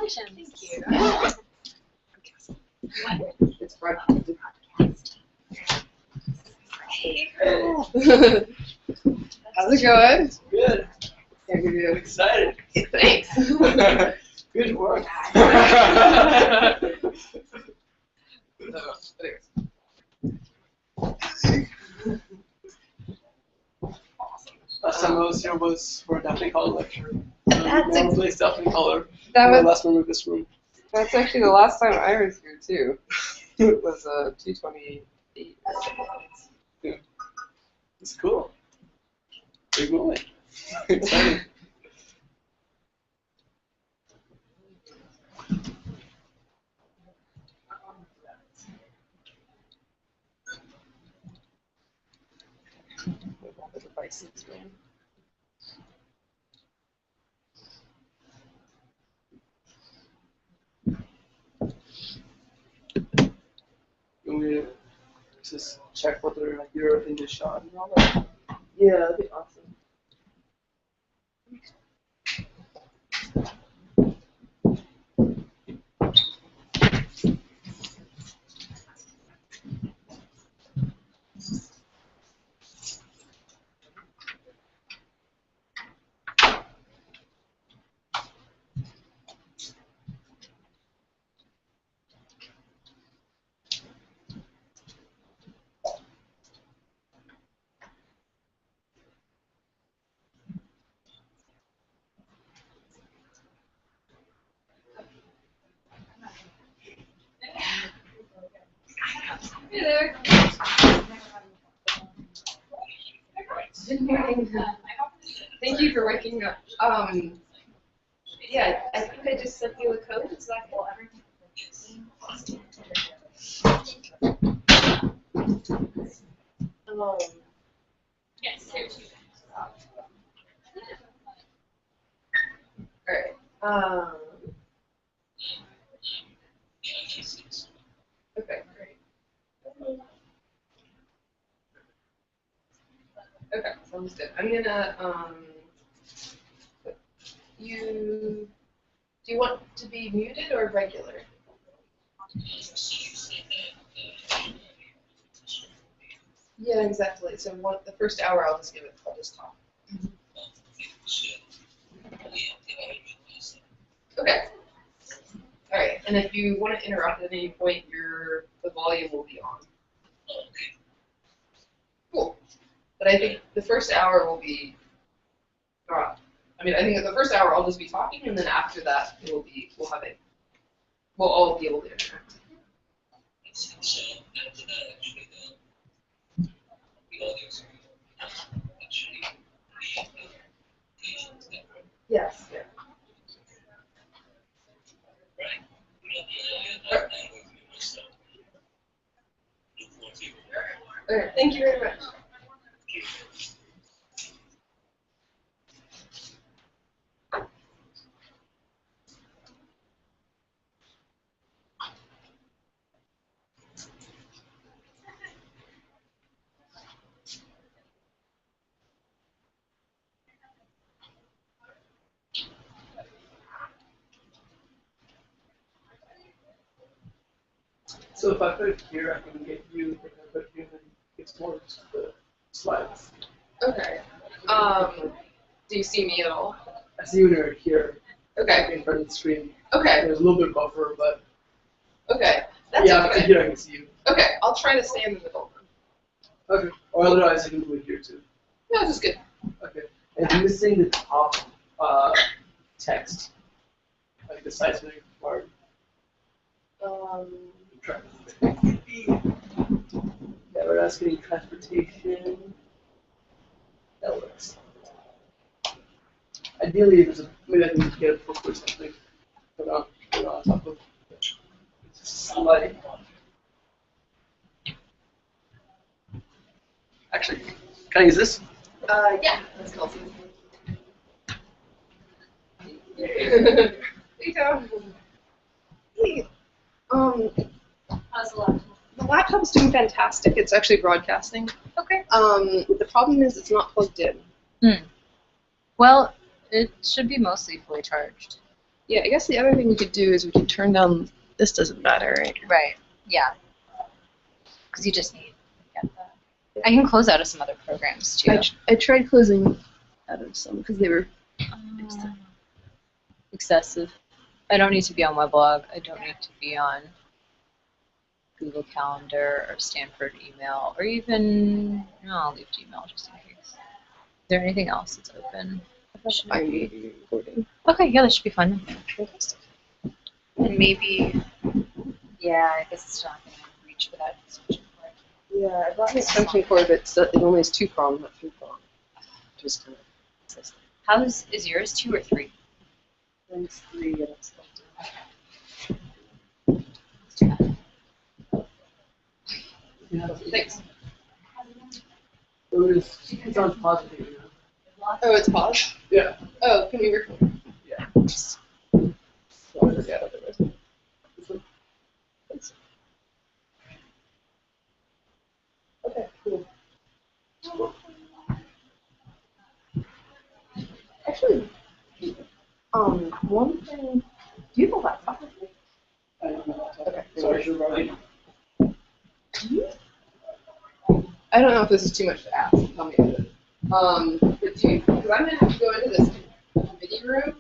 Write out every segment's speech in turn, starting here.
Congratulations. Thank you. What? It's broadcast. Hey. How's it going? Good. How you doing? Excited. Thanks. Good work. Last time I was here was for a Daphne Color lecture. One place Daphne Color. Last one with this room. That's actually the last time I was here too. It was 228. Yeah. It's cool. Big moment. Exciting. Devices, man. You want me to just check whether you're in the shot and all that? Yeah, that'd be awesome. Hey there. Good morning. Thank you for waking up. Yeah, I think I just sent you a code. Is that cool? Yes. Alright. Okay, great. Okay, sounds good. I'm gonna do you want to be muted or regular? Yeah, exactly. So the first hour I'll just talk. Okay. All right. And if you want to interrupt at any point, the volume will be on. Cool. But I think the first hour will be. I think the first hour I'll just be talking, and then after that we'll all be able to interact. Yes. Yeah. All right. Thank you very much. So if I put it here, I can get you. If I put it here, then it's more just the slides. Okay. Do you see me at all? I see you when you're here. Okay. In front of the screen. Okay. There's a little bit of buffer, but. Okay. That's yeah, okay. Here I can see you. Okay, I'll try to stay in the middle. Okay. Or otherwise, I can do it here too. No, this is good. Okay. And I'm missing the top text, like the size of the part. Yeah, we're asking transportation. That works. Ideally, maybe I can get a book or something. Put on top of slide. Actually, can I use this? Yeah, that's cool. Hey, Tom. Hey. How's the laptop? The laptop's doing fantastic. It's actually broadcasting. Okay. The problem is it's not plugged in. Well, it should be mostly fully charged. Yeah, I guess the other thing we could do is we could turn down. This doesn't matter, right? Right. Yeah. Because you just need to get that. I can close out of some other programs too. I tried closing out of some because they were. Excessive. I don't need to be on Weblog. I don't need to be on Google Calendar or Stanford email or even, no, I'll leave Gmail just in case. Is there anything else that's open? I'm recording. Okay, yeah, that should be fun. Fantastic. And maybe Yeah, I guess it's not going to reach without extension cord. Yeah, I brought an extension cord, but it only has 2 prong, not 3 prong. Just kind of. How's is yours 2 or 3? Mine's 3 and it's It's too bad. Thanks. It's on positive. You know? Oh, it's paused? Yeah. Oh, can we record? Yeah. I'll forget otherwise. Okay, cool. Actually, one thing. Do you have a laptop with you? I don't know. Okay. Sorry, you're right. I don't know if this is too much to ask. Tell me about it. But do you, because I'm gonna have to go into this video room.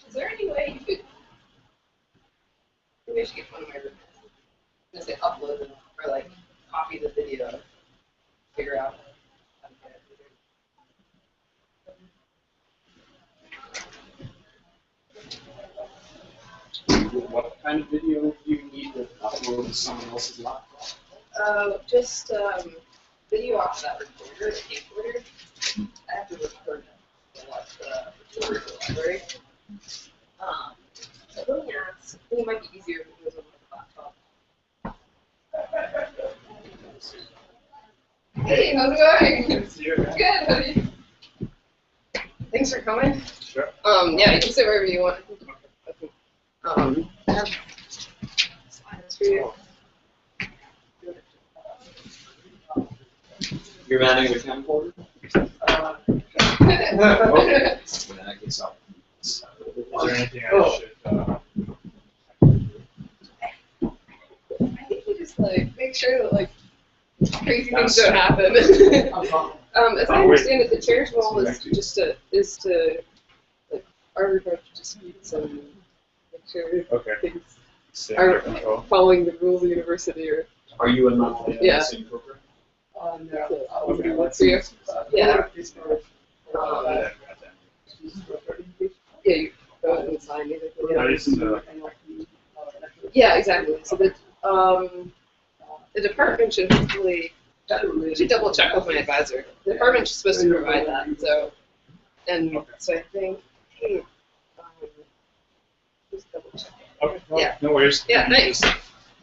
Is there any way you could? Maybe I should get one of my roommates. I'm gonna say upload it or like copy the video. Figure out how to get it. What kind of video do you need to upload to someone else's laptop? Just video off that recorder, the camcorder. I have to record it to watch the recorder to the library. So let me ask. I think it might be easier if it goes on my laptop. Hey, how's it going? Good. How are you? Thanks for coming. Sure. Yeah, you can sit wherever you want. I have slides for you. You're manning the camcorder? Okay. In that case, I'll. Is there anything I should? I think you just like make sure that like crazy things don't happen. As I understand it, the chair's role is to like our group just meets and make sure Okay. things are following the rules of the university or Are you in Mahalia? Yeah. Same program? so, Okay. work for you. Yeah. Yeah, you go ahead and sign it. Yeah, exactly. So the department should hopefully, I should double check with my advisor. The department's supposed to provide that, so, and so I think, just double check. Okay, no, Yeah. no worries. Yeah, thanks.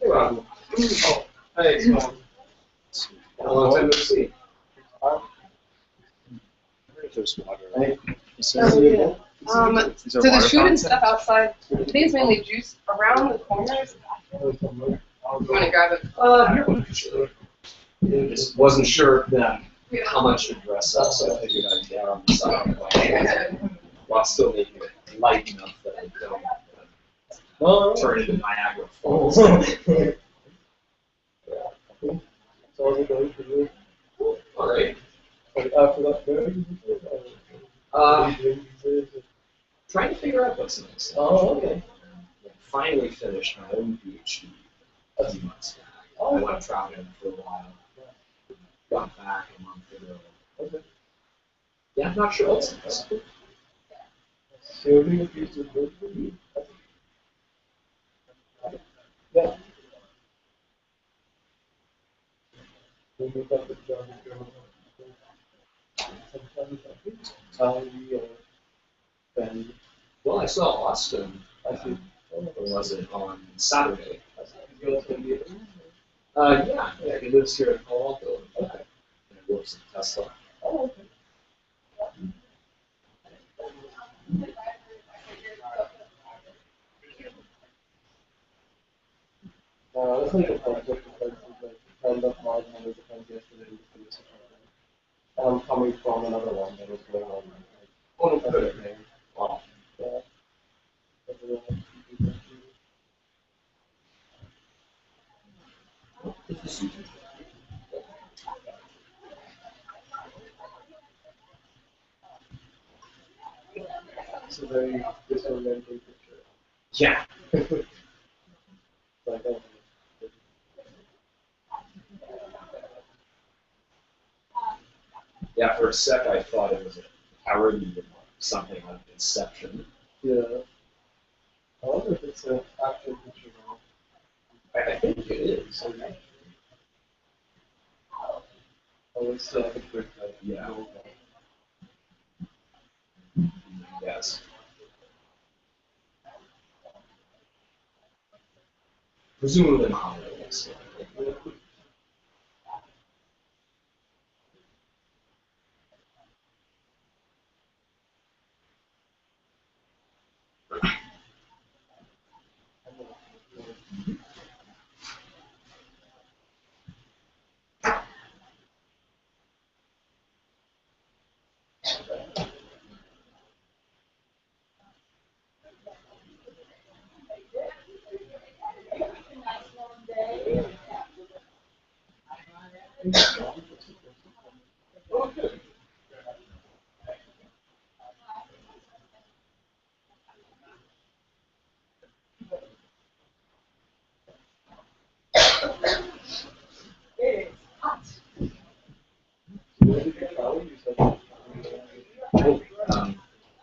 You're welcome. Oh, hey, long time no see. There's water. Oh, yeah. So the food and stuff outside, I think it's mainly juice around the corners. You want to grab it? Sure. Just wasn't sure then how much to dress up, so I figured I'd get on the side while still making it light enough that I don't turn into Niagara Falls. All right. Trying to figure out what's next. Oh, okay. Finally finished my own PhD a few months back. I went traveling for a while. Got back a month ago. Okay. Yeah, I'm not sure what's next. Yeah. Well, I saw Austin. Or was it on Saturday? Yeah, he lives here in Palo Alto. Okay. And he works at Tesla. Oh, okay. That's like a project because like kind of hard and it depends yesterday in the semester. And I'm coming from another one that was going on. Oh, no, good. Wow. Yeah. It's a very disorienting picture. Yeah. Like, Yeah, for a sec I thought it was a parody of something like Inception. yeah. I wonder if it's an actual picture now. I think it is. Oh, it's still a picture. Yeah. Yes. Presumably Mahalia, yes.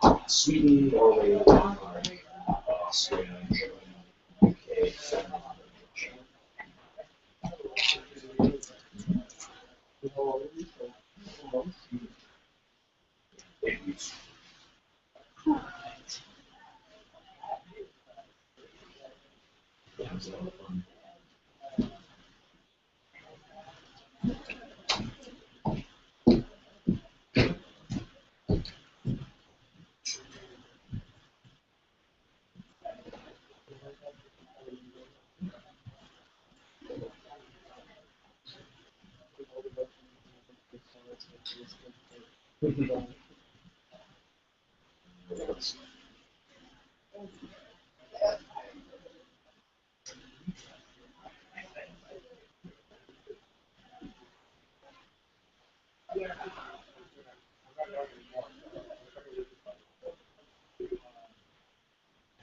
Oh, Sweden, Norway, Denmark, Austria, Germany, UK, Finland, Russia. 8 weeks. Yeah, it was a lot of fun.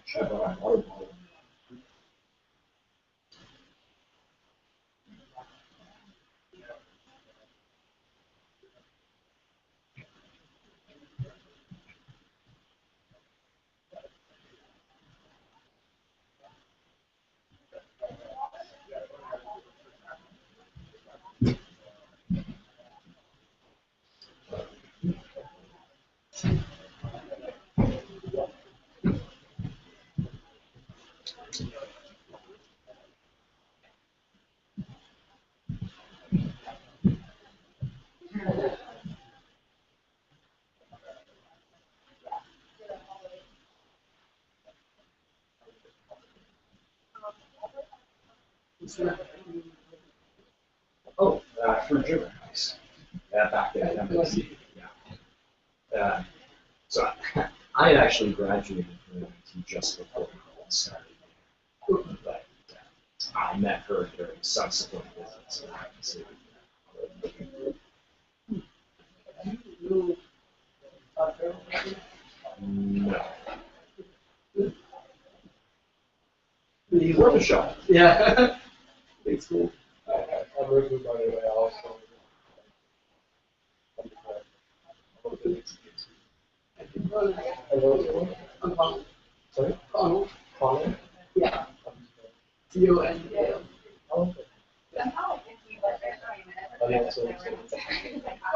Should have brought my water bottle. Oh, for German house. Back at MIT. Yeah. So I had actually graduated from MIT just before college started. But I met her during subsequent visits. And I have to say, no. He's worth a shot. Yeah. It's cool. I'm really by the way also. I'm Connell. Sorry? Connell. Connell? Yeah. C-O-N-A-L. Oh, okay. Oh, yeah, so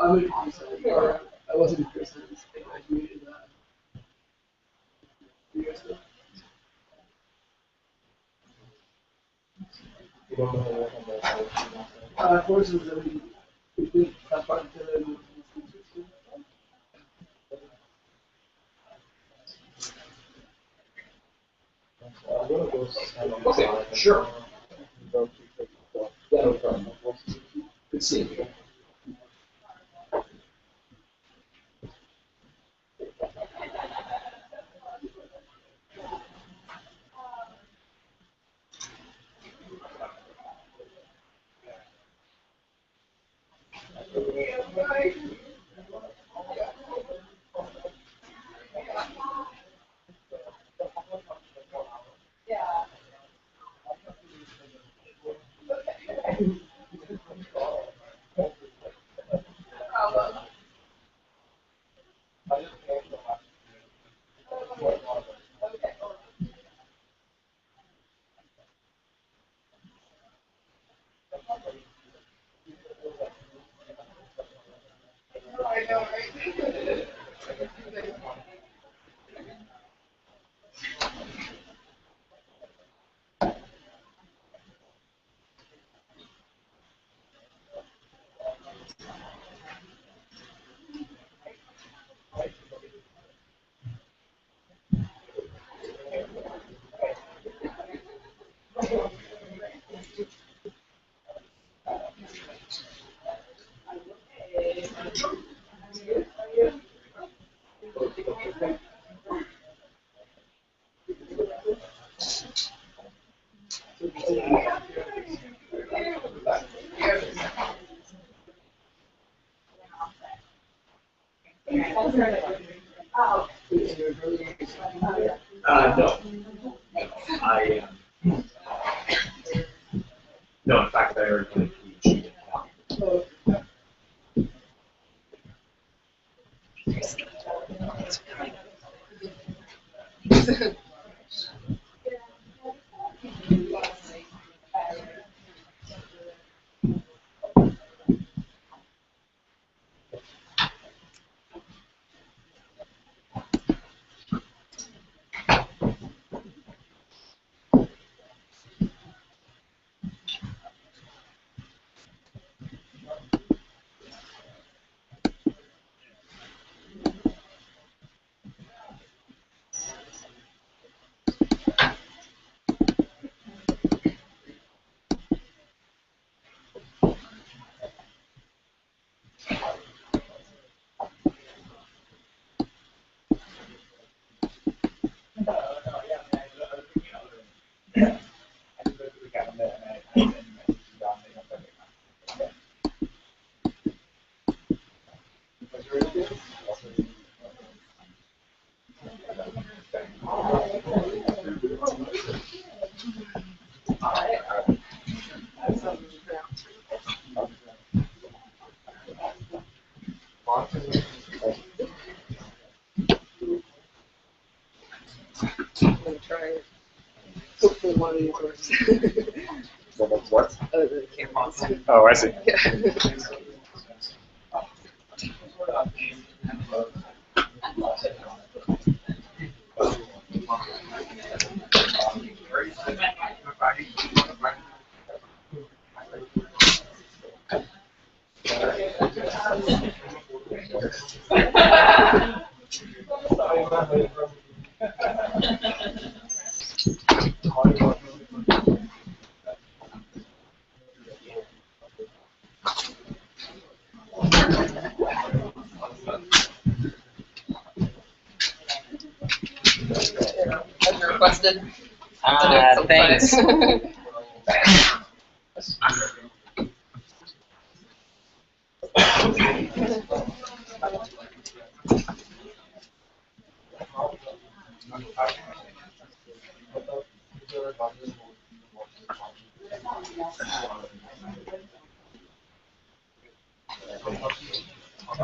I'm a or I wasn't a Christian. I graduated 3 years ago. You don't know what about courses that we did that part of the Okay, sure. Yeah, no problem. Good seeing you. I know, right? No. I no. In fact, I already did a PhD in accounting. I'm gonna try it. Hopefully one of these works. What? Oh, the cameras. Oh, I see. As requested. Thanks.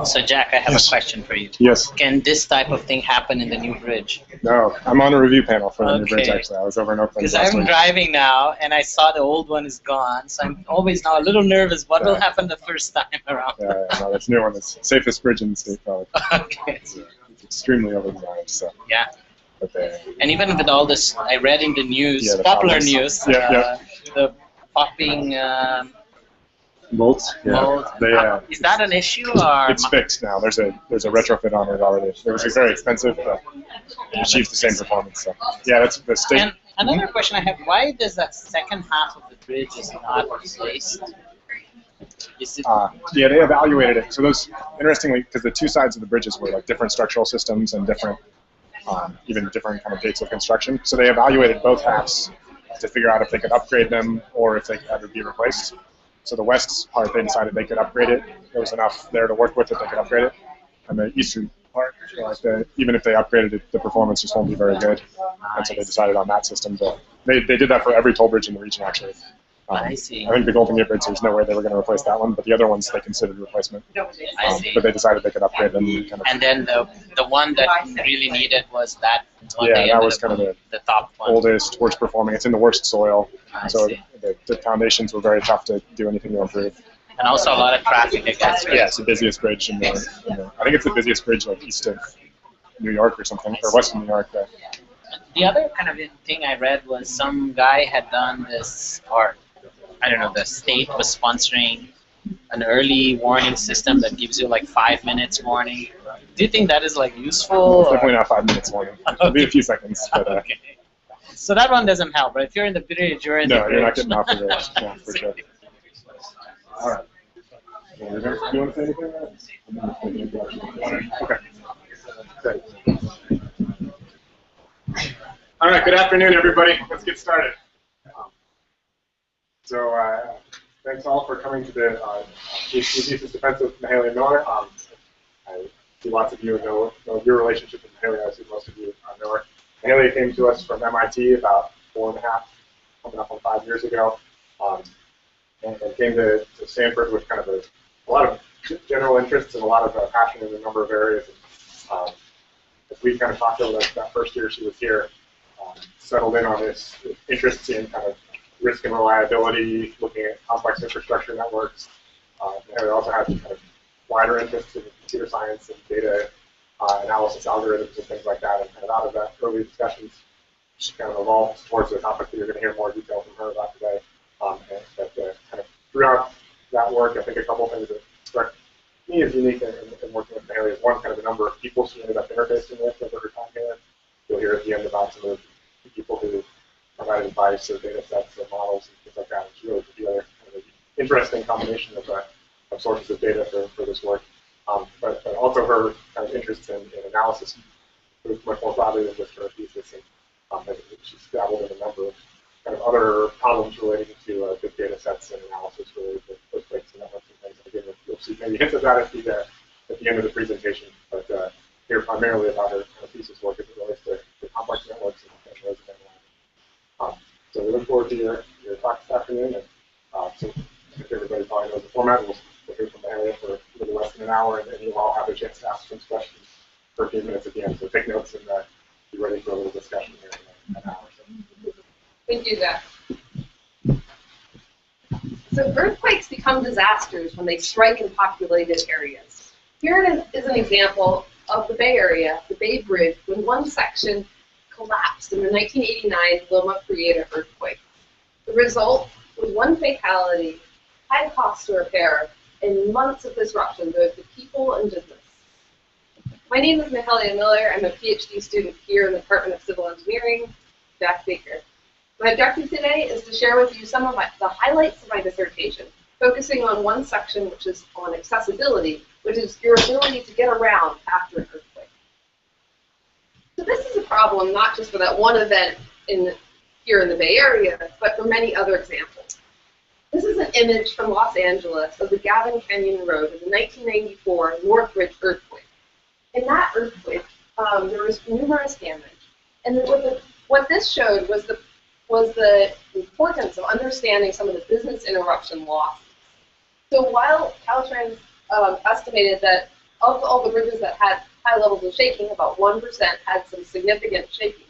So Jack, I have a question for you. Yes. Can this type of thing happen in the new bridge? No, I'm on a review panel for the new bridge, Okay. actually. I was over in Oakland Because last I'm week. driving now, and I saw the old one is gone, so I'm always now a little nervous. What will happen the first time around? No, this new one is safest bridge in the state, probably. Okay. It's extremely over-designed, so. Yeah. But And even with all this, I read in the news, Yeah, the popular problems. news, Yeah, the popping bolts? Yeah. mold. They, Is that an issue, or it's fixed now. There's a retrofit on it already. It was very expensive, but it achieves the same performance. So yeah, that's the state. And another question I have: why does that second half of the bridge is not replaced? Is it? Yeah, they evaluated it. So those, interestingly, because the two sides of the bridges were like different structural systems and different, even different kind of dates of construction. So they evaluated both halves to figure out if they could upgrade them or if they could ever be replaced. So the west part, they decided they could upgrade it. There was enough there to work with that they could upgrade it. And the eastern part, even if they upgraded it, the performance just won't be very good. And so they decided on that system. But they did that for every toll bridge in the region, actually. I see. I think the Golden Gate Bridge, there's no way they were going to replace that one, but the other ones they considered replacement. I see. But they decided they could upgrade them. Kind of, And then the one that really needed was that one. Yeah, that was kind of the top one. Oldest, worst performing. It's in the worst soil, I so see. the foundations were very tough to do anything to improve. And also a lot of traffic, I guess. Right? Yeah, it's the busiest bridge in the I think it's the busiest bridge like east of New York or something, or west of New York. The other kind of thing I read was some guy had done this, or I don't know, the state was sponsoring an early warning system that gives you like 5 minutes warning. Do you think that is like useful? It's definitely not 5 minutes warning. It'll be a few seconds. But, okay. So that one doesn't help, right? If you're in the bridge, you're in the bridge. No, you're not getting off the bridge. Yeah, for sure. All right. Do you want to say anything? Okay. Great. All right. Good afternoon, everybody. Let's get started. So, thanks all for coming to the PhD thesis defense of Mahalia Miller. I see lots of you know your relationship with Mahalia. I see most of you know her. Mahalia came to us from MIT about 4.5, coming up on 5 years ago, and came to Stanford with kind of a lot of general interests and a lot of passion in a number of areas. And, as we kind of talked over that first year she was here, settled in on this interest in kind of risk and reliability, looking at complex infrastructure networks. Mahalia also has kind of wider interests in computer science and data analysis algorithms and things like that. And kind of out of that early discussions, she kind of evolved towards the topic that you're going to hear more detail from her about today. But kind of throughout that work, I think a couple of things that struck me as unique in working with Mahalia is one, kind of the number of people she ended up interfacing with over her time here. You'll hear at the end about some of the people who provided advice or data sets or models and things like that. It's really put together kind of an interesting combination of sources of data for this work. But also her kind of interest in analysis was much more broadly than just her thesis. And she's dabbled in a number of kind of other problems relating to big data sets and analysis related to earthquakes and networks and things. Again, you'll see maybe hints of that at the end of the presentation. But here primarily about her kind of thesis work as it relates to complex networks and resident analysis. So we look forward to your talk this afternoon. And so I think everybody probably knows the format. We'll hear from Mahalia for a little less than an hour, and then you'll all have a chance to ask some questions for a few minutes at the end. So take notes and be ready for a little discussion here in an hour. Thank you, Zach. So earthquakes become disasters when they strike in populated areas. Here is an example of the Bay Area, the Bay Bridge, when one section collapsed in the 1989 Loma Prieta earthquake. The result was one fatality, high cost to repair, and months of disruption both to people and business. My name is Mahalia Miller. I'm a PhD student here in the Department of Civil Engineering, Jack Baker. My objective today is to share with you some of the highlights of my dissertation, focusing on one section which is on accessibility, which is your ability to get around after an earthquake. So this is a problem not just for that one event here in the Bay Area, but for many other examples. This is an image from Los Angeles of the Gavin Canyon Road in the 1994 Northridge earthquake. In that earthquake, there was numerous damage. And what this showed was the importance of understanding some of the business interruption losses. So while Caltrans estimated that of all the bridges that had high levels of shaking, about 1% had some significant shaking,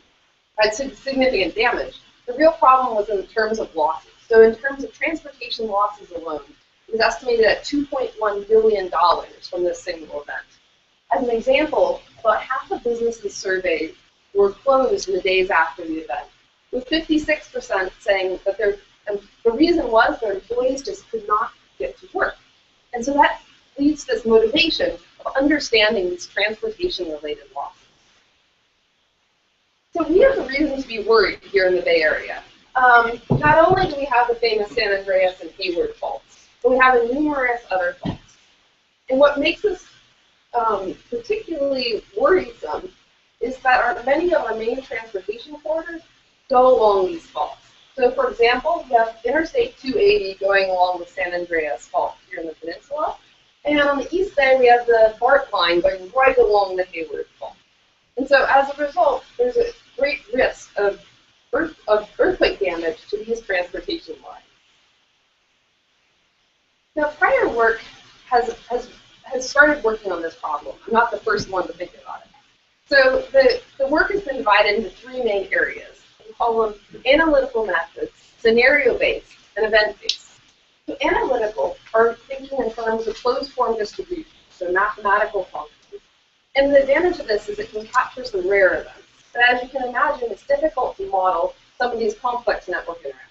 had significant damage, the real problem was in terms of losses. So in terms of transportation losses alone, it was estimated at $2.1 billion from this single event. As an example, about half the businesses surveyed were closed in the days after the event, with 56% saying that the reason was their employees just could not get to work. And so that leads to this motivation of understanding these transportation-related losses. So we have the reason to be worried here in the Bay Area. Not only do we have the famous San Andreas and Hayward faults, but we have numerous other faults. And what makes this particularly worrisome is that many of our main transportation corridors go along these faults. So for example, we have Interstate 280 going along the San Andreas fault here in the peninsula. And on the east bay, we have the BART line going right along the Hayward fault. And so as a result, there's a great risk of earthquake damage to these transportation lines. started working on this problem. I'm not the first one to think about it. So the work has been divided into three main areas. We call them analytical methods, scenario-based, and event-based. So analytical are thinking in terms of closed-form distribution, so mathematical functions. And the advantage of this is it can capture some rare events. But as you can imagine, it's difficult to model some of these complex network interactions.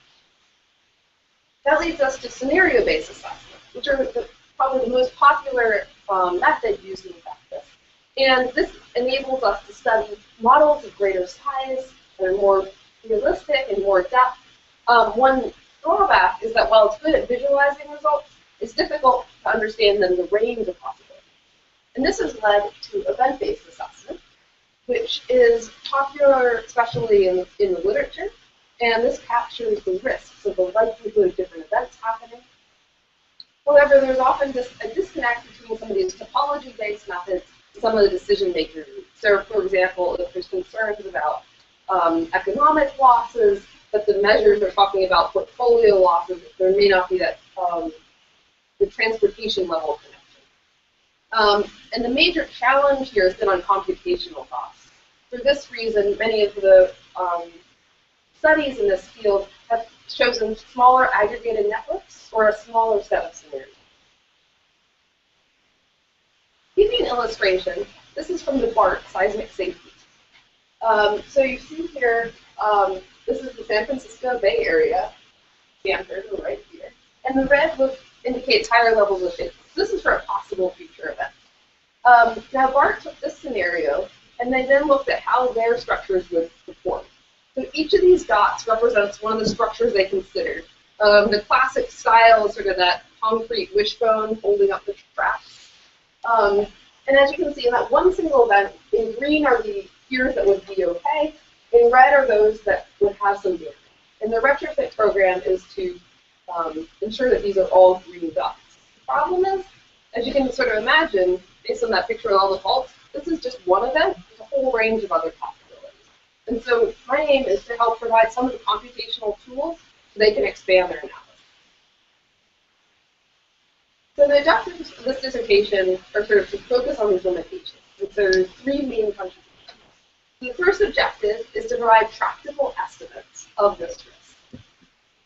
That leads us to scenario-based assessment, which are probably the most popular method used in practice. And this enables us to study models of greater size that are more realistic and more depth. One drawback is that while it's good at visualizing results, it's difficult to understand them the range of possibilities. And this has led to event-based assessment, which is popular especially in the literature. And this captures the risks of the likelihood of different events happening. However, there's often a disconnect between some of these topology-based methods and some of the decision-making routes. So, for example, if there's concerns about economic losses, but the measures are talking about portfolio losses, there may not be that the transportation level connection. And the major challenge here has been on computational costs. For this reason, many of the studies in this field have chosen smaller aggregated networks or a smaller set of scenarios. Give you an illustration. This is from the BART, seismic safety. So you see here, this is the San Francisco Bay Area, Stanford, right here. And the red indicates higher levels of shaking. So this is for a possible future event. Now BART took this scenario, and they then looked at how their structures would perform. So each of these dots represents one of the structures they considered. The classic style is sort of that concrete wishbone holding up the tracks. And as you can see, in that one single event, in green are the piers that would be okay. In red are those that would have some damage. And the retrofit program is to ensure that these are all green dots. The problem is, as you can sort of imagine, based on that picture with all the faults, this is just one event. There's a whole range of other possibilities. And so my aim is to help provide some of the computational tools so they can expand their analysis. So the objectives of this dissertation are sort of to focus on these limitations. And so there are three main contributions. The first objective is to provide practical estimates of this risk.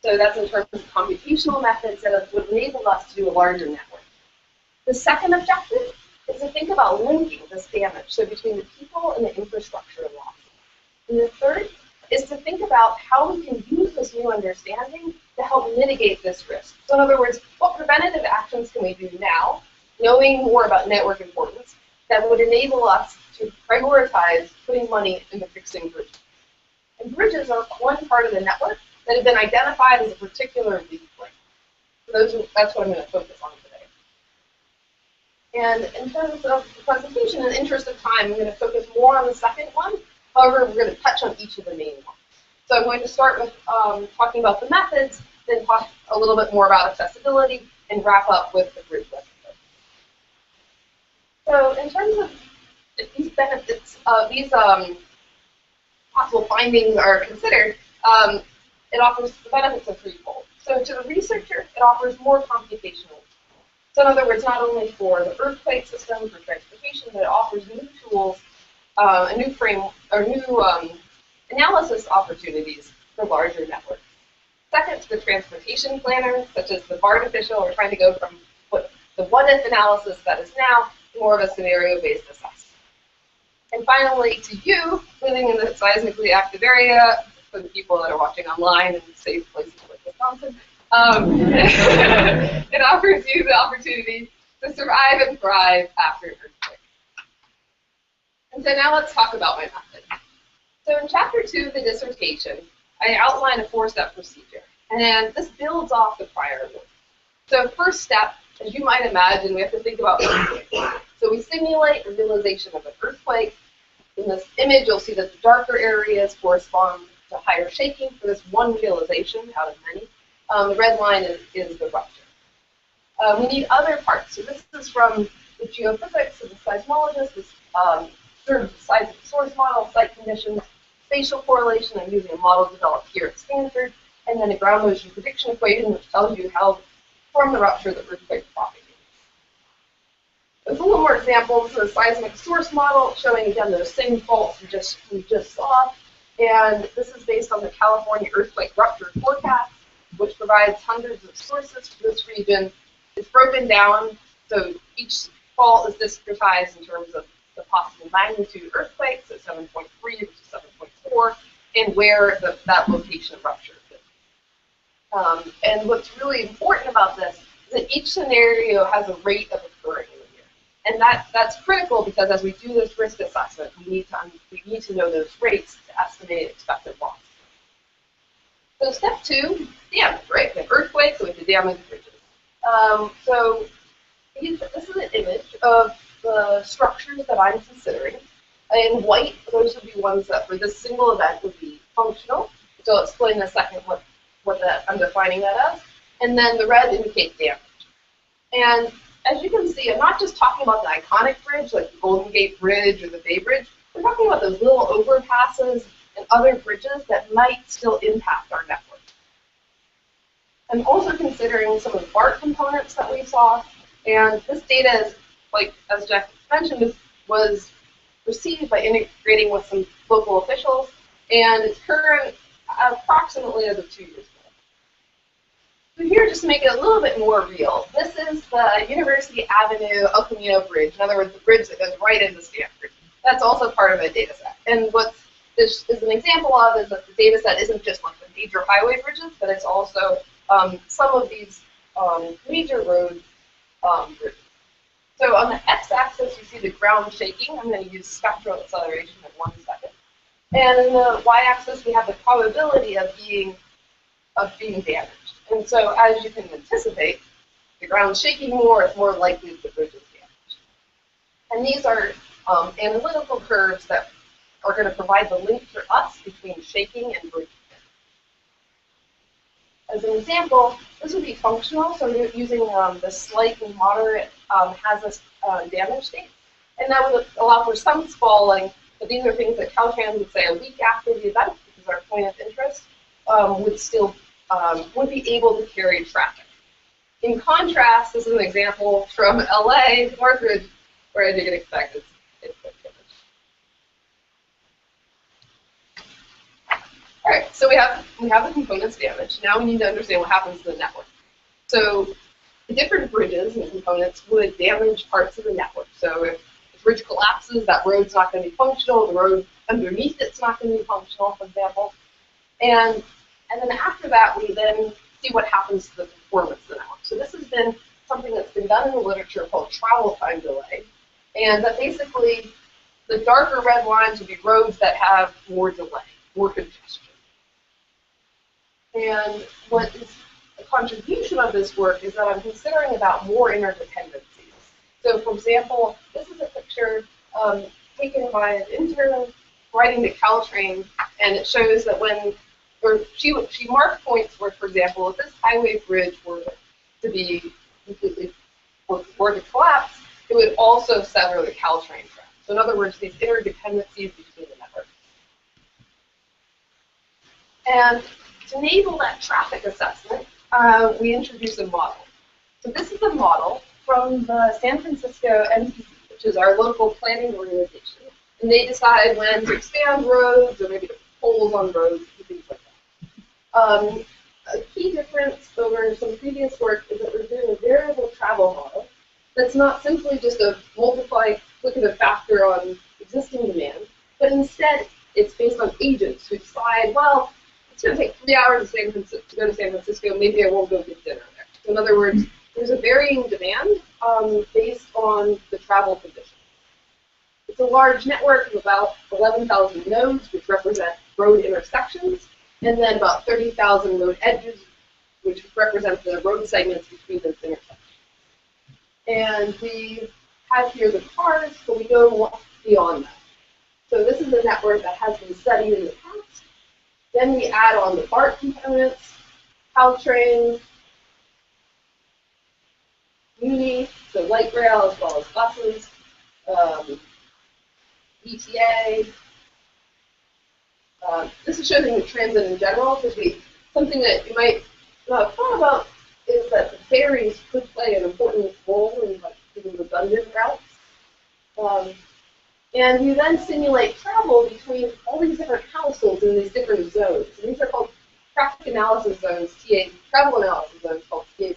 So that's in terms of computational methods that would enable us to do a larger network. The second objective is to think about linking this damage, so between the people and the infrastructure loss. And the third is to think about how we can use this new understanding to help mitigate this risk. So in other words, what preventative actions can we do now, knowing more about network importance, that would enable us to prioritize putting money into fixing bridges. And bridges are one part of the network that have been identified as a particular weak link. So that's what I'm going to focus on today. And in terms of the presentation, in the interest of time, I'm going to focus more on the second one. However, we're going to touch on each of the main ones. So I'm going to start with talking about the methods, then talk a little bit more about accessibility, and wrap up with the bridge retrofit. So in terms of if these benefits, these possible findings are considered, it offers the benefits of threefold. So to the researcher, it offers more computational. So in other words, not only for the earthquake system, for transportation, but it offers new tools, a new frame, or new analysis opportunities for larger networks. Second, to the transportation planners, such as the BART official, we're trying to go from the what-if analysis that is now to more of a scenario-based assessment. And finally, to you, living in the seismically active area, for the people that are watching online in safe places like Wisconsin, it offers you the opportunity to survive and thrive after an earthquake. And so now let's talk about my method. So in chapter 2 of the dissertation, I outline a 4-step procedure. And this builds off the prior work. So first step, as you might imagine, we have to think about earthquakes. So we simulate a realization of an earthquake. In this image, you'll see that the darker areas correspond to higher shaking for this one realization out of many. The red line is the rupture. We need other parts. So this is from the geophysics of the seismologist, this sort of the size of the source model, site conditions, spatial correlation. I'm using a model developed here at Stanford, and then a ground motion prediction equation which tells you how from the rupture the earthquake propagates. There's a little more examples. The seismic source model showing again those same faults we just saw, and this is based on the California earthquake rupture forecast, which provides hundreds of sources for this region. It's broken down, so each fault is discretized in terms of the possible magnitude earthquake, so 7.3 versus 7.4, and where that location of rupture is. And what's really important about this is that each scenario has a rate of occurring in the year. And that's critical because as we do this risk assessment, we need to know those rates to estimate expected loss. So step 2, damage, right? We have earthquakes, so we have to damage bridges. So this is an image of the structures that I'm considering. In white, those would be ones that for this single event would be functional. So I'll explain in a second what I'm defining that as. And then the red indicates damage. And as you can see, I'm not just talking about the iconic bridge, like the Golden Gate Bridge or the Bay Bridge. We're talking about those little overpasses and other bridges that might still impact our network. I'm also considering some of the BART components that we saw. And this data is, like as Jeff mentioned, was received by integrating with some local officials, and it's current approximately as of 2 years ago. So here, just to make it a little bit more real, this is the University Avenue El Camino Bridge. In other words, the bridge that goes right into Stanford. That's also part of a data set. And what this is an example of is that the data set isn't just like the major highway bridges, but it's also some of these major road bridges. So on the x-axis, you see the ground shaking. I'm going to use spectral acceleration in 1 second. And in the y-axis, we have the probability of being damaged. And so as you can anticipate, the ground's shaking more, it's more likely that the bridge is damaged. And these are analytical curves that are going to provide the link for us between shaking and bridge damage. As an example, this would be functional, so we're using the slight and moderate hazardous damage state. And that would allow for some spalling, but these are things that Caltrans would say a week after the event, because our point of interest would be able to carry traffic. In contrast, this is an example from LA, Northridge, where as you can expect, it's all right, so we have the components damaged. Now we need to understand what happens to the network. So the different bridges and components would damage parts of the network. So if the bridge collapses, that road's not going to be functional. The road underneath it's not going to be functional, for example. And then after that, we then see what happens to the performance of the network. So this has been something that's been done in the literature called travel time delay. And that basically, the darker red lines would be roads that have more delay, more congestion. And what is a contribution of this work is that I'm considering about more interdependencies. So for example, this is a picture taken by an intern writing to Caltrain, and it shows that she marked points where, for example, if this highway bridge were to be completely, were to collapse, it would also sever the Caltrain track. So in other words, these interdependencies between the networks. And to enable that traffic assessment, we introduce a model. So this is a model from the San Francisco MPC, which is our local planning organization. And they decide when to expand roads or maybe to poles on roads and things like that. A key difference over some previous work is that we're doing a variable travel model that's not simply just a multiplicative factor on existing demand, but instead it's based on agents who decide, well, it's going to take 3 hours to go to San Francisco, maybe I won't go get dinner there. So in other words, there's a varying demand based on the travel conditions. It's a large network of about 11,000 nodes, which represent road intersections, and then about 30,000 road edges, which represent the road segments between those intersections. And we have here the cars, but we go beyond that. So this is a network that has been studied in the past. Then we add on the BART components, Caltrain, Muni, so light rail as well as buses, ETA. This is showing the transit in general, because something that you might not have thought about is that the ferries could play an important role in like sort of redundant routes. And you then simulate travel between all these different households in these different zones. And these are called traffic analysis zones, travel analysis zones called TAs.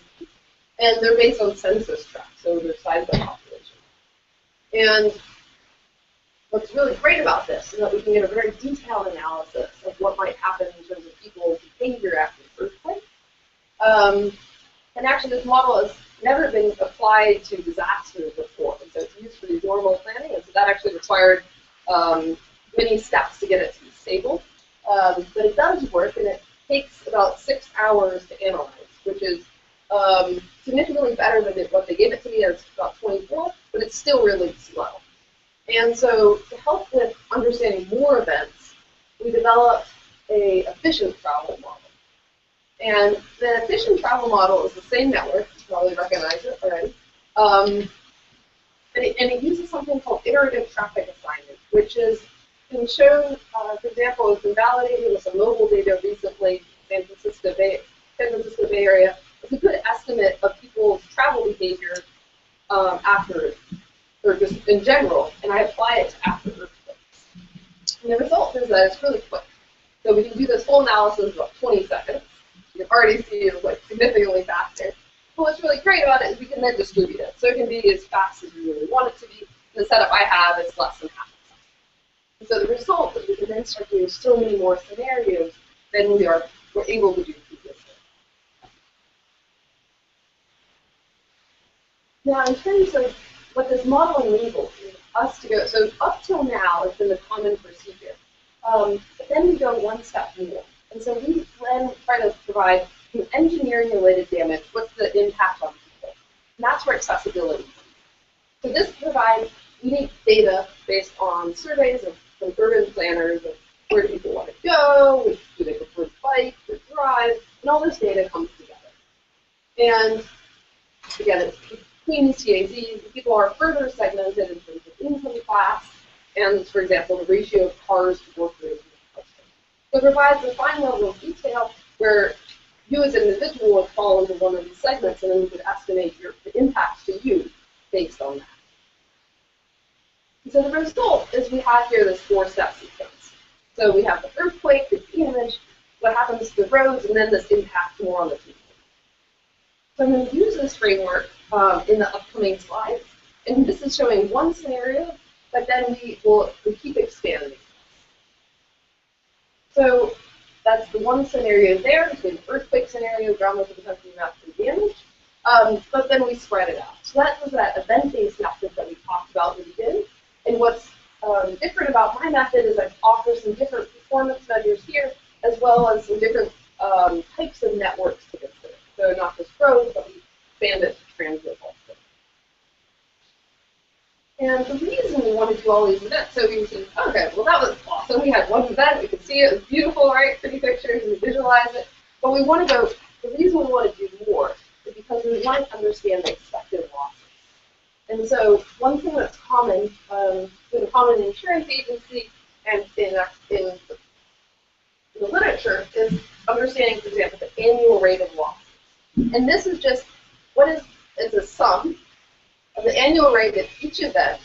And they're based on census tracts, so they're size by population. And what's really great about this is that we can get a very detailed analysis of what might happen in terms of people's behavior after the earthquake. And actually, this model has never been applied to disasters before, and so it's used for these normal planning, and so that actually required many steps to get it to be stable. But it does work, and it takes about 6 hours to analyze, which is significantly better than what they gave it to me. It's about 24, but it's still really slow. And so to help with understanding more events, we developed a efficient travel model. And the efficient travel model is the same network. You probably recognize it already. And it uses something called iterative traffic assignment, which has been shown, for example, has been validated with some mobile data recently, San Francisco Bay Area. It's a good estimate of people's travel behavior after, or just in general, and I apply it to after earthquakes. And the result is that it's really quick. So we can do this whole analysis in about 20 seconds. You can already see it's like significantly faster. But what's really great about it is we can then distribute it. So it can be as fast as we really want it to be. The setup I have is less than half a second. And so the result is we can then start doing so many more scenarios than we're able to do previously. Now, in terms of what this model enables us to go, so up till now it's been the common procedure. But then we go one step more. And so we then try to provide engineering-related damage. What's the impact on people? And that's where accessibility comes. So this provides unique data based on surveys from urban planners of where people want to go, which do they prefer to bike or drive, and all this data comes together. And again, it's between TAZs, people are further segmented in terms of income class, and for example, the ratio of cars to workers. So it provides a fine level of detail where you as an individual would fall into one of these segments, and then you could estimate the impact to you based on that. And so the result is we have here this 4-step sequence. So we have the earthquake, the damage, what happens to the roads, and then this impact more on the people. So I'm going to use this framework in the upcoming slides, and this is showing one scenario, but then we keep expanding. So that's the one scenario there, between the earthquake scenario, ground local potential map and damage. But then we spread it out. So that was that event-based method that we talked about in the beginning. And what's different about my method is I offer some different performance measures here, as well as some different types of networks to consider. So not just roads, but we expand it to transit also. And the reason we want to do all these events, so we think, okay, well that was awesome. We had one event, we could see it, it was beautiful, right? Pretty pictures, we visualize it. But we want to go, the reason we want to do more is because we want to understand the expected losses. And so one thing that's common, in insurance agency and in the literature is understanding, for example, the annual rate of loss. And this is just, it's a sum of the annual rate at each event,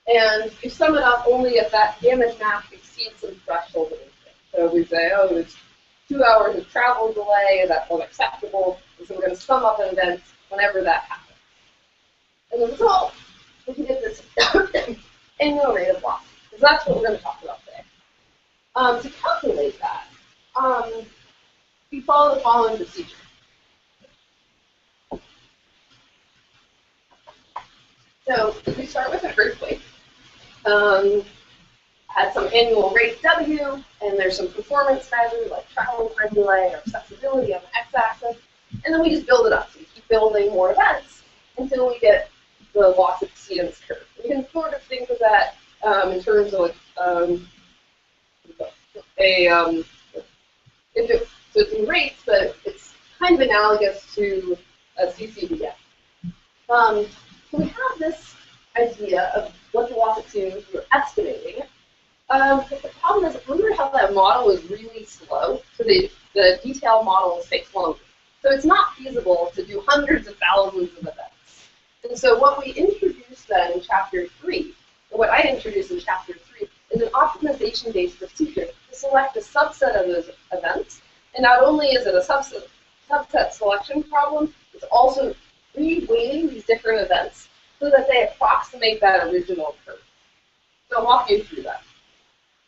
and you sum it up only if that damage map exceeds some threshold of incident. So we say, oh, it's 2 hours of travel delay, and that's unacceptable, and so we're going to sum up an event whenever that happens. And the result, we can get this annual rate of loss, because that's what we're going to talk about today. To calculate that, we follow the following procedure. So we start with an earthquake. Had some annual rate W, and there's some performance measures like travel time delay or accessibility on the x-axis, and then we just build it up. So we keep building more events until we get the loss exceedance curve. You can sort of think of that in terms of so it's in rates, but it's kind of analogous to a CCDF. So we have this idea of what the loss exceedance, we're estimating it. But the problem is, remember how that model is really slow? So the detailed model takes longer. So it's not feasible to do hundreds of thousands of events. And so what we introduced then in Chapter 3, or what I introduced in Chapter 3, is an optimization-based procedure to select a subset of those events. And not only is it a subset selection problem, it's also re-weighting these different events so that they approximate that original curve. So I'll walk you through that.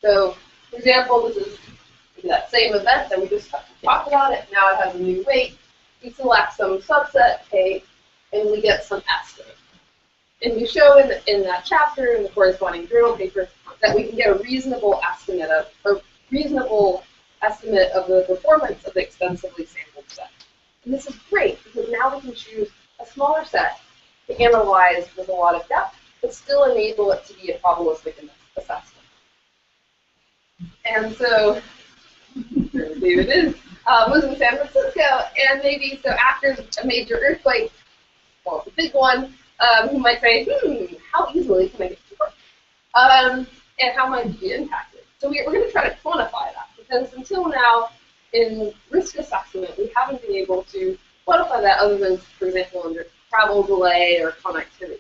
So, for example, this is that same event that we just talked about. It now it has a new weight. We select some subset K, and we get some estimate. And we show in that chapter, in the corresponding journal paper, that we can get a reasonable estimate of the performance of the extensively sampled set. And this is great because now we can choose a smaller set to analyze with a lot of depth, but still enable it to be a probabilistic assessment. And so, here it is. Was in San Francisco, and maybe so after a major earthquake, well, the big one, you might say, how easily can I get to work? And how might it be impacted? So we're going to try to quantify that, because until now, in risk assessment, we haven't been able to quantify that other than, for example, under travel delay or connectivity.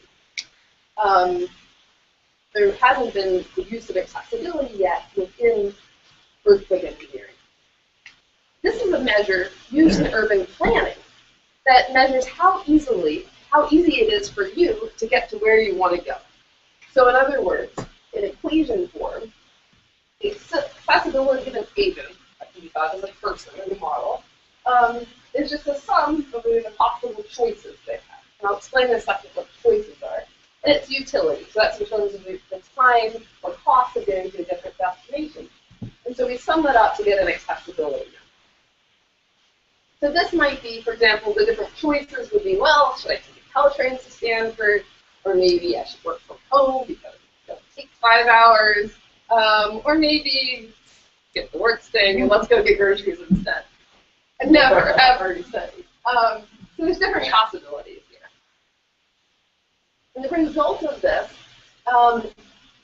There hasn't been the use of accessibility yet within earthquake engineering. This is a measure used in urban planning that measures how easy it is for you to get to where you want to go. So in other words, in equation form, the accessibility of an agent, that can be thought as a person in the model, is just a sum of the possible choices they have. And I'll explain in a second what choices are. And it's utility, so that's in terms of the time or cost of getting to a different destination. And so we sum that up to get an accessibility number. So this might be, for example, the different choices would be, well, should I take a Caltrain to Stanford? Or maybe I should work from home because it's going to take 5 hours. Or maybe get the work thing and let's go get groceries instead. And never, ever study. So there's different possibilities here. And the result of this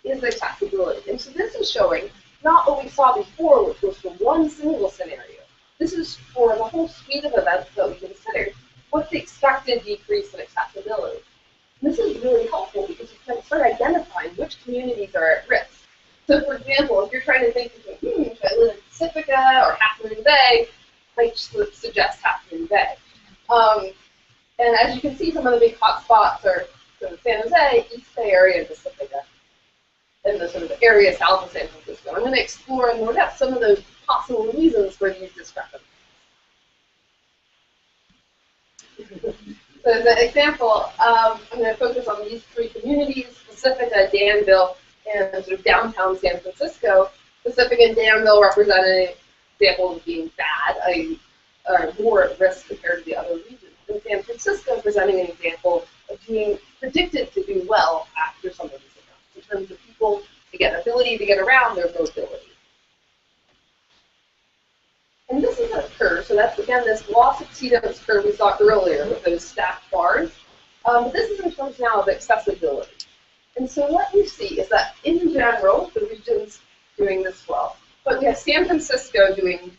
is accessibility. And so this is showing not what we saw before, which was for one single scenario. This is for the whole suite of events that we considered. What's the expected decrease in accessibility? And this is really helpful because you can start identifying which communities are at risk. So, for example, if you're trying to think, should I live in Pacifica or Half Moon Bay, I might suggest Half Moon Bay. And as you can see, some of the big hotspots are sort of San Jose, East Bay Area, and Pacifica, and the sort of area south of San Francisco. I'm going to explore in more depth some of those possible reasons for these discrepancies. So as an example, I'm going to focus on these 3 communities, Pacifica, Danville, and sort of downtown San Francisco. Pacifica and Danville representing examples of being bad, are more at risk compared to the other regions. And San Francisco presenting an example of being predicted to do well after some of these events, in terms of people, again, ability to get around, their mobility. And this is a curve, so that's, again, this loss exceedance curve we saw earlier with those stacked bars. But this is in terms now of accessibility. And so what you see is that, in general, the region's doing this well. But we have San Francisco doing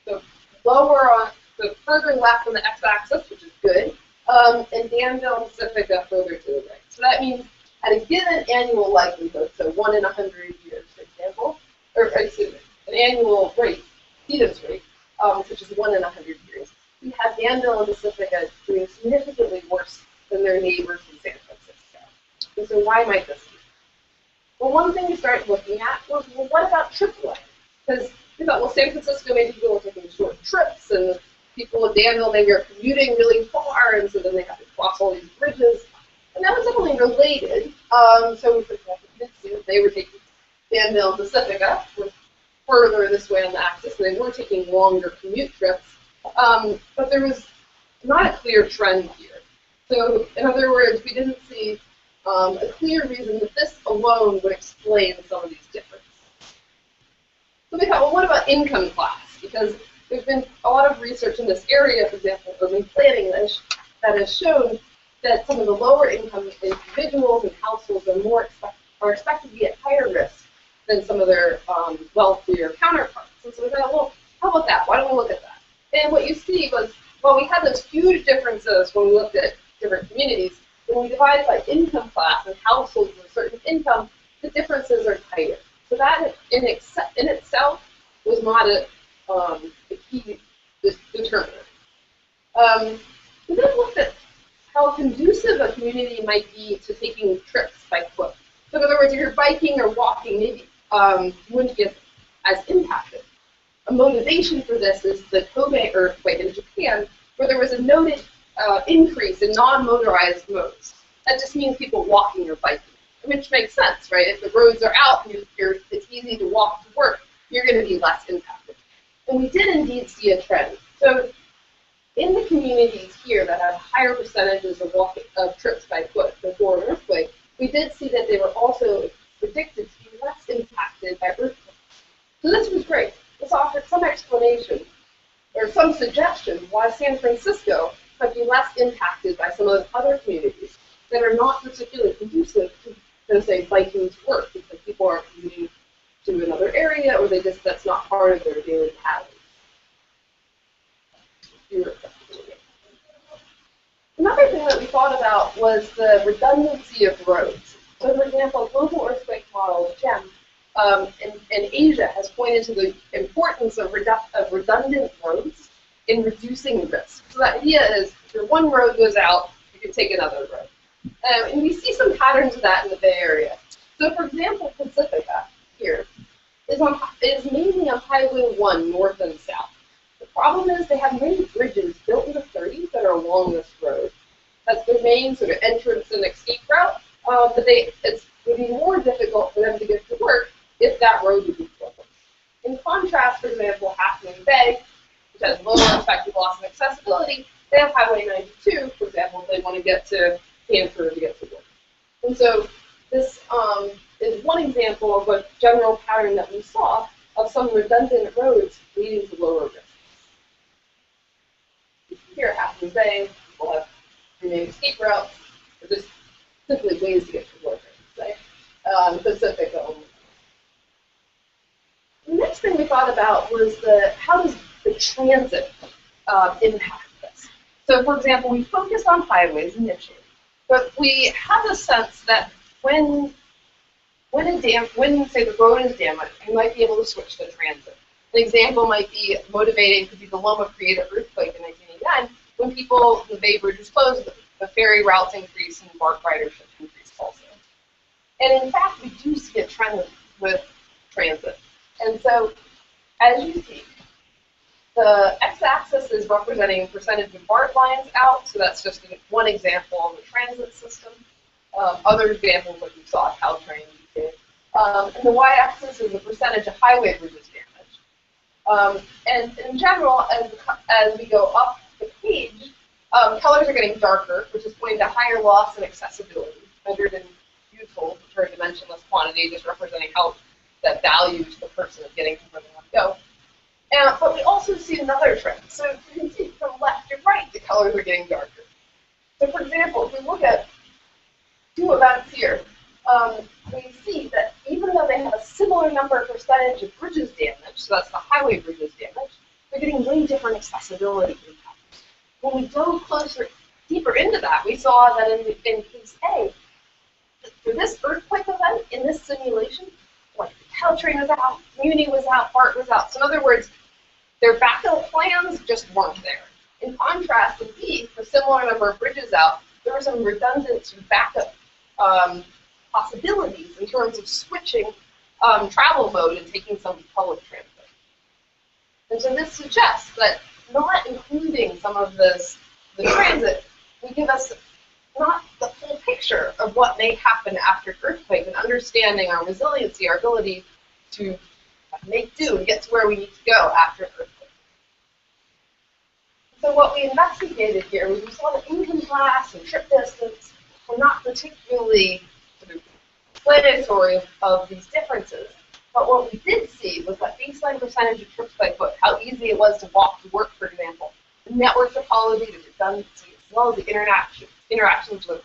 the lower on, the further left on the x-axis, which is good, and Danville and Pacifica further to the right. So that means at a given annual likelihood, so 1 in 100 years, for example, or excuse me, an annual rate, exceedance rate, which is 1 in 100 years, we have Danville and Pacifica doing significantly worse than their neighbors in San Francisco. And so why might this be? Well, one thing we started looking at was, well, what about trip length? Because we thought, well, San Francisco, maybe people are taking short trips, and people in Danville maybe are commuting really far, and so then they have to cross all these bridges. And that was definitely related. So we took that they were taking Danville and Pacifica, were further this way on the axis, and they were taking longer commute trips. But there was not a clear trend here. So, in other words, we didn't see a clear reason that this alone would explain some of these differences. So we thought, well, what about income class? Because there's been a lot of research in this area, for example, urban planning, that has shown that some of the lower income individuals and households are expected to be at higher risk than some of their wealthier counterparts. And so we thought, well, how about that? Why don't we look at that? And what you see was, well, we had those huge differences when we looked at different communities. when we divide by income class and households with a certain income, the differences are tighter. So that in itself was not a key determinant. We then looked at how conducive a community might be to taking trips by foot. So in other words, if you're biking or walking, maybe you wouldn't get as impacted. A motivation for this is the Kobe earthquake in Japan, where there was a noted increase in non-motorized modes. That just means people walking or biking, which makes sense, right? If the roads are out and it's easy to walk to work, you're going to be less impacted. And we did indeed see a trend. So in the communities here that have higher percentages of trips by foot before an earthquake, we did see that they were also predicted to be less impacted by earthquakes. So this was great. This offered some explanation or some suggestion why San Francisco might be less impacted by some of those other communities that are not particularly conducive to, say, biking to work because people are commuting to another area or that's not part of their daily habits. Another thing that we thought about was the redundancy of roads. So, for example, global earthquake model, GEM, in Asia has pointed to the importance of redundant roads in reducing risk. So the idea is if one road goes out, you can take another road. And we see some patterns of that in the Bay Area. So, for example, Pacifica here is mainly on Highway 1 north and south. The problem is they have many bridges built in the 30s that are along this road. That's their main sort of entrance and escape route. But it would be more difficult for them to get to work if that road would be closed. In contrast, for example, Half Moon Bay, which has lower expected loss and accessibility, they have Highway 92, for example, if they want to get to Hanford to get to work. And so this is one example of a general pattern that we saw of some redundant roads leading to lower risk. Here at Half Moon Bay, people have main escape routes, or just simply ways to get to work, I should say. Pacifica only. The next thing we thought about was how does the transit impact this? So, for example, we focused on highways initially, but we have a sense that when say the road is damaged, you might be able to switch to transit. An example might be motivating could be the Loma Prieta earthquake in 1989, when the Bay Bridge was closed, the ferry routes increased and bark ridership increased also. And in fact, we do see a trend with transit. And so, as you see, the x-axis is representing percentage of BART lines out, so that's just one example of the transit system. Other examples, like we saw at Caltrain, and the y-axis is the percentage of highway bridges damaged. And in general, as we go up the page, colors are getting darker, which is pointing to higher loss and accessibility, measured in useful, or dimensionless quantity, just representing how that value to the person of getting to where they want to go. But we also see another trend. So you can see from left to right, the colors are getting darker. So for example, if we look at two events here, we see that even though they have a similar percentage of bridges damaged, so that's the highway bridges damaged, they're getting way different accessibility impacts. When we dove deeper into that, we saw that in case A, for this earthquake event, in this simulation, like Caltrain was out, Muni was out, BART was out. So in other words, their backup plans just weren't there. In contrast, in B, for similar number of bridges out, there were some redundant backup possibilities in terms of switching travel mode and taking some public transit. And so this suggests that not including some of the transit will give us not the full picture of what may happen after earthquake and understanding our resiliency, our ability to make do and get to where we need to go after earthquake. So what we investigated here was we saw that income class and trip distance were not particularly sort of explanatory of these differences. But what we did see was that baseline percentage of trips by foot, how easy it was to walk to work, for example, the network topology, the redundancy, as well as the interactions with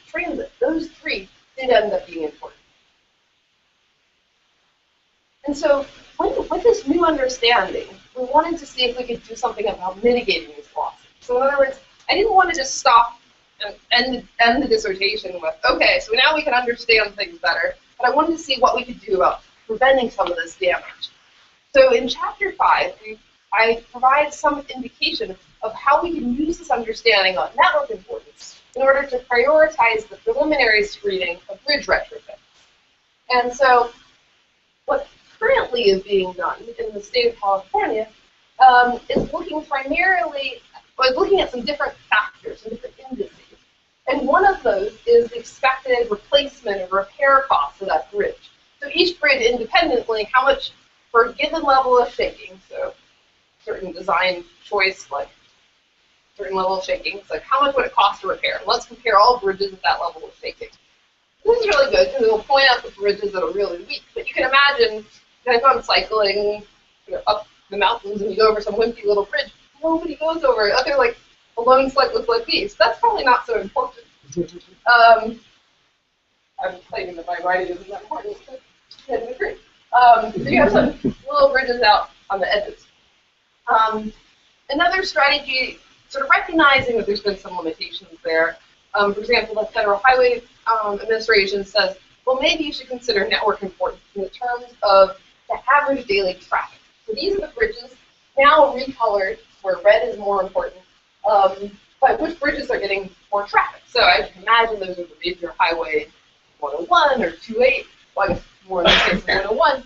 transit, those three did end up being important. And so with this new understanding, we wanted to see if we could do something about mitigating these losses. So in other words, I didn't want to just stop and end the dissertation with, okay, so now we can understand things better, but I wanted to see what we could do about preventing some of this damage. So in chapter 5, I provide some indication of how we can use this understanding on network importance in order to prioritize the preliminary screening of bridge retrofits. And so what currently is being done in the state of California is looking at some different factors, some different indices. And one of those is the expected replacement or repair costs of that bridge. So each bridge independently, how much for a given level of shaking, so certain design choice, like certain level of shaking, so how much would it cost to repair? And let's compare all bridges at that level of shaking. This is really good because it will point out the bridges that are really weak. But you can imagine, if I'm cycling up the mountains and you go over some wimpy little bridge, nobody goes over it. Okay, like a lone sled looks like these. That's probably not so important. I'm claiming that my writing isn't that important. I agree. So you have some little bridges out on the edges. Another strategy, sort of recognizing that there's been some limitations there. For example, the Federal Highway Administration says, well, maybe you should consider network importance in the terms of the average daily traffic. So these are the bridges now recolored where red is more important, but which bridges are getting more traffic. So I can imagine those are the major highway 101 or 28, well, I guess more in the case of 101,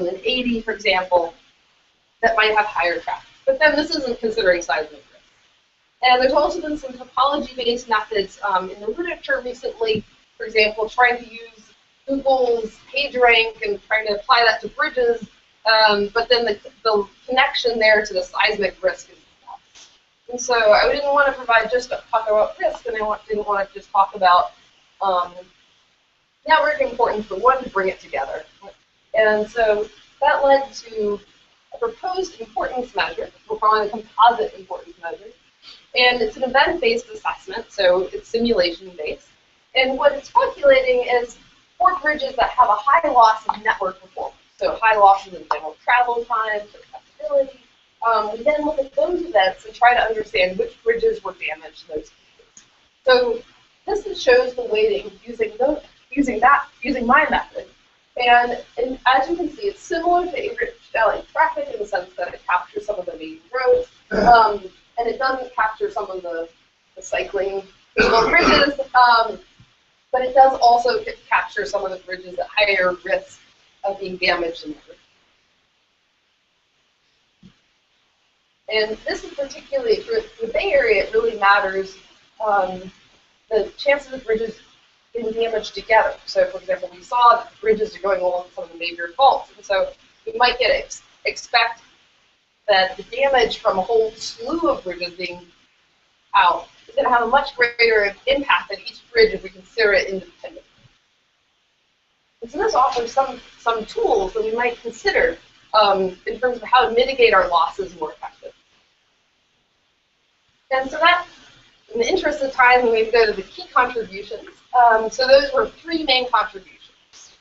and 80, for example, that might have higher traffic. But then this isn't considering seismic risk. And there's also been some topology-based methods in the literature recently, for example, trying to use Google's PageRank and trying to apply that to bridges, but then the connection there to the seismic risk is lost. And so I didn't want to provide just talk about risk, and I didn't want to just talk about network importance, but wanted to bring it together. And so that led to a proposed importance measure. We're calling it a composite importance measure. And it's an event-based assessment, so it's simulation-based. And what it's calculating is for bridges that have a high loss of network performance, so high losses in general travel times, accessibility. We then look at those events and try to understand which bridges were damaged those cases. So this shows the weighting using my method. And as you can see, it's similar to average daily traffic in the sense that it captures some of the main roads, and it doesn't capture some of the cycling bridges, but it does also capture some of the bridges at higher risk of being damaged in the river. And this is particularly for the Bay Area, it really matters the chances of bridges getting damaged together. So, for example, we saw that bridges are going along some of the major faults, and so we might expect that the damage from a whole slew of bridges being out is going to have a much greater impact than each bridge if we consider it independently. And so this offers some tools that we might consider in terms of how to mitigate our losses more effectively. And so that, in the interest of time, we go to the key contributions. So those were 3 main contributions.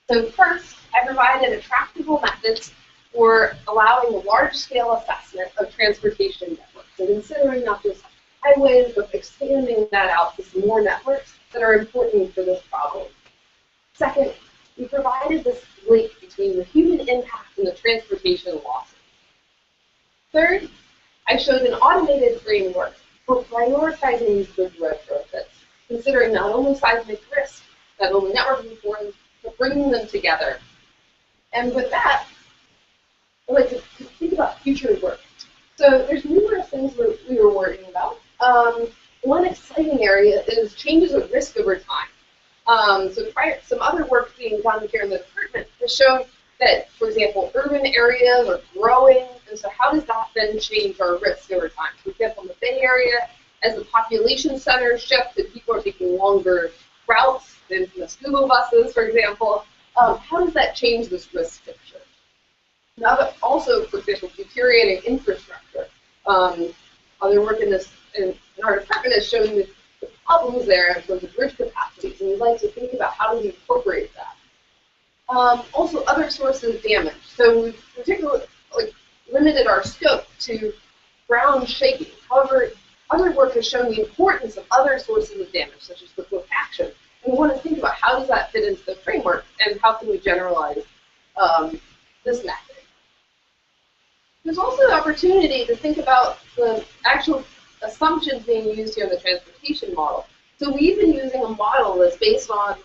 So first, I provided attractable methods for allowing a large-scale assessment of transportation networks, and considering not just highways, but expanding that out to some more networks that are important for this problem. Second, we provided this link between the human impact and the transportation losses. Third, I showed an automated framework for prioritizing these bridge retrofits, considering not only seismic risk, not only network performance, but bringing them together. And with that, I'd like to think about future work. So there's numerous things we were worrying about. One exciting area is changes of risk over time. Some other work being done here in the department has shown that, for example, urban areas are growing, and so how does that then change our risk over time? For example, in the Bay Area, as the population centers shift and people are taking longer routes than the school buses, for example, how does that change this risk picture? Now that also, for example, deteriorating infrastructure. Other work in our department has shown the problems there in terms of bridge capacities, and we'd like to think about how do we incorporate that. Also, other sources of damage. So we've particularly limited our scope to ground shaking. However, other work has shown the importance of other sources of damage, such as the book action. And we want to think about how does that fit into the framework, and how can we generalize this method. There's also the opportunity to think about the actual assumptions being used here in the transportation model. So we've been using a model that's based on,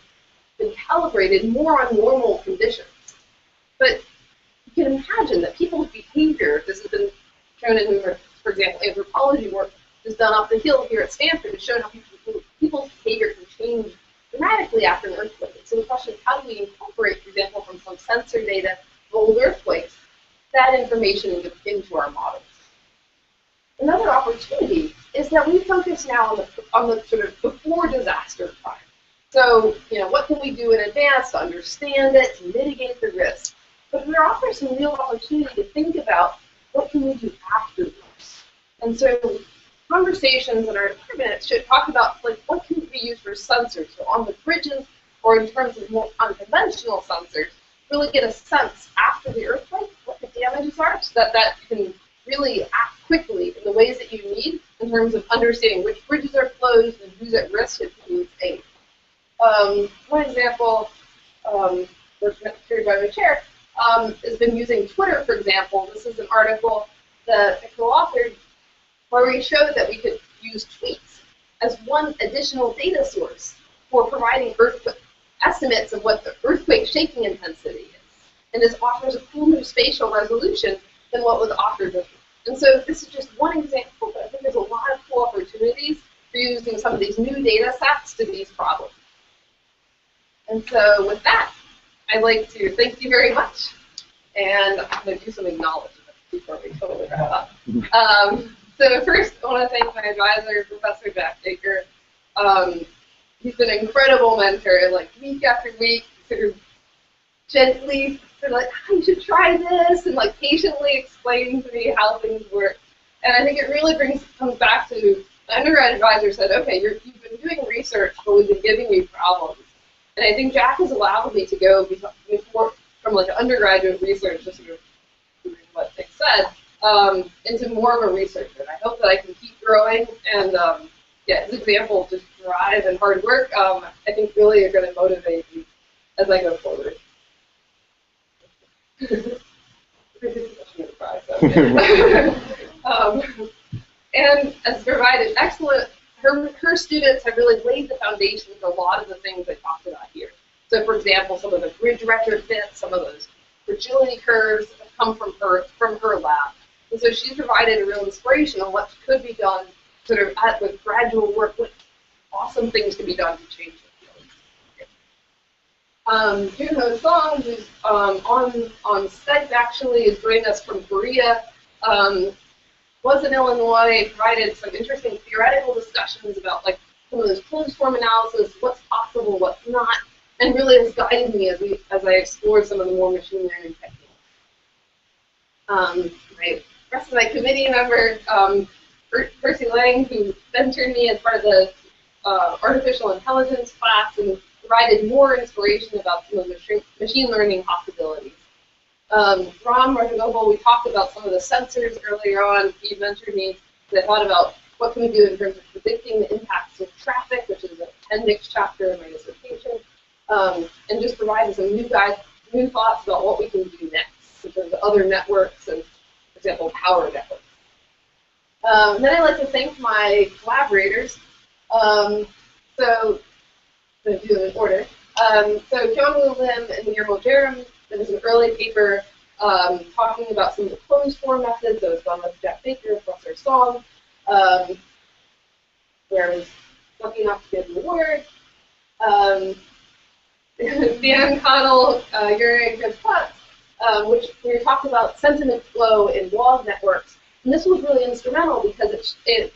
been calibrated more on normal conditions. But you can imagine that people's behavior, this has been shown in, for example, anthropology work is done up the hill here at Stanford, has shown how people's behavior can change dramatically after an earthquake. So the question is, how do we incorporate, for example, from some sensor data of old earthquakes, that information into our models? Another opportunity is that we focus now on the sort of before disaster time. So, what can we do in advance to understand it, to mitigate the risk? But there are some real opportunity to think about what can we do afterwards. And so conversations in our department should talk about what can be used for sensors. So on the bridges, or in terms of more unconventional sensors, really get a sense after the earthquake what the damages are, so that you can really act quickly in the ways that you need in terms of understanding which bridges are closed and who's at risk if you need aid. One example, carried by the chair, has been using Twitter, for example. This is an article that I co-authored where we showed that we could use tweets as one additional data source for providing estimates of what the earthquake shaking intensity is. And this offers a cool new spatial resolution than what was offered before. And so this is just one example, but I think there's a lot of cool opportunities for using some of these new data sets to these problems. And so with that, I'd like to thank you very much. And I'm going to do some acknowledgments before we totally wrap up. So first, I want to thank my advisor, Professor Jack Baker. He's been an incredible mentor, week after week, sort of gently, oh, you should try this, and patiently explaining to me how things work. And I think it really comes back to the undergrad advisor said, okay, you've been doing research, but we've been giving you problems. And I think Jack has allowed me to go from undergraduate research, just sort of doing what Nick said, into more of a researcher. And I hope that I can keep growing. And his example of just drive and hard work, I think really are going to motivate me as I go forward. And has provided excellent, her students have really laid the foundation for a lot of the things I talked about here. So for example, some of the bridge retrofits, some of those fragility curves have come from her lab. And so she's provided a real inspiration on what could be done sort of with gradual work, what awesome things can be done to change the field. Junho Song, who's on Skype actually, is joining us from Korea. Was in Illinois, provided some interesting theoretical discussions about some of those closed form analysis, what's possible, what's not, and really has guided me as I explore some of the more machine learning techniques. My rest of my committee member, Percy Lang, who mentored me as part of the artificial intelligence class and provided more inspiration about some of the machine learning possibilities. Ram Rajagopal, we talked about some of the sensors earlier on. He mentored me that I thought about what can we do in terms of predicting the impacts of traffic, which is an appendix chapter in my dissertation, and just provided some new thoughts about what we can do next in terms of other networks and, for example, power networks. Then I'd like to thank my collaborators. So do them in order. So Kyung-Woo Lim and Nirmal Jaram, there was an early paper talking about some of the closed form methods that was done with Jack Baker, Professor Song, where I was lucky enough to get an award. Dan Connell, Yuri Gutputz, which we were talking about sentiment flow in log networks. And this was really instrumental because it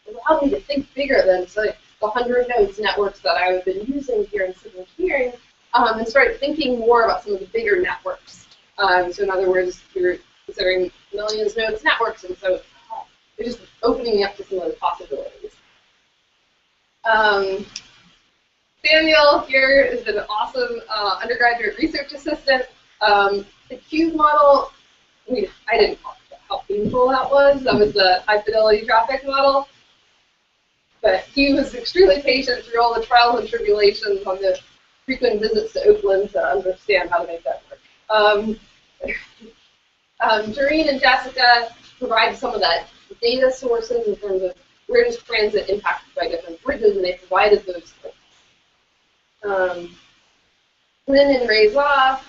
allowed me to think bigger than the 100 nodes networks that I've been using here in civil engineering, and started thinking more about some of the bigger networks. So in other words, we're considering millions of nodes networks, and so it's just opening me up to some of the possibilities. Samuel here has been an awesome undergraduate research assistant. The cube model, I didn't talk about how painful that was. That was the high fidelity traffic model. But he was extremely patient through all the trials and tribulations on the frequent visits to Oakland to understand how to make that work. Doreen and Jessica provided some of that data sources in terms of where does transit impacted by different bridges, and they provided those links. Lynn and Reza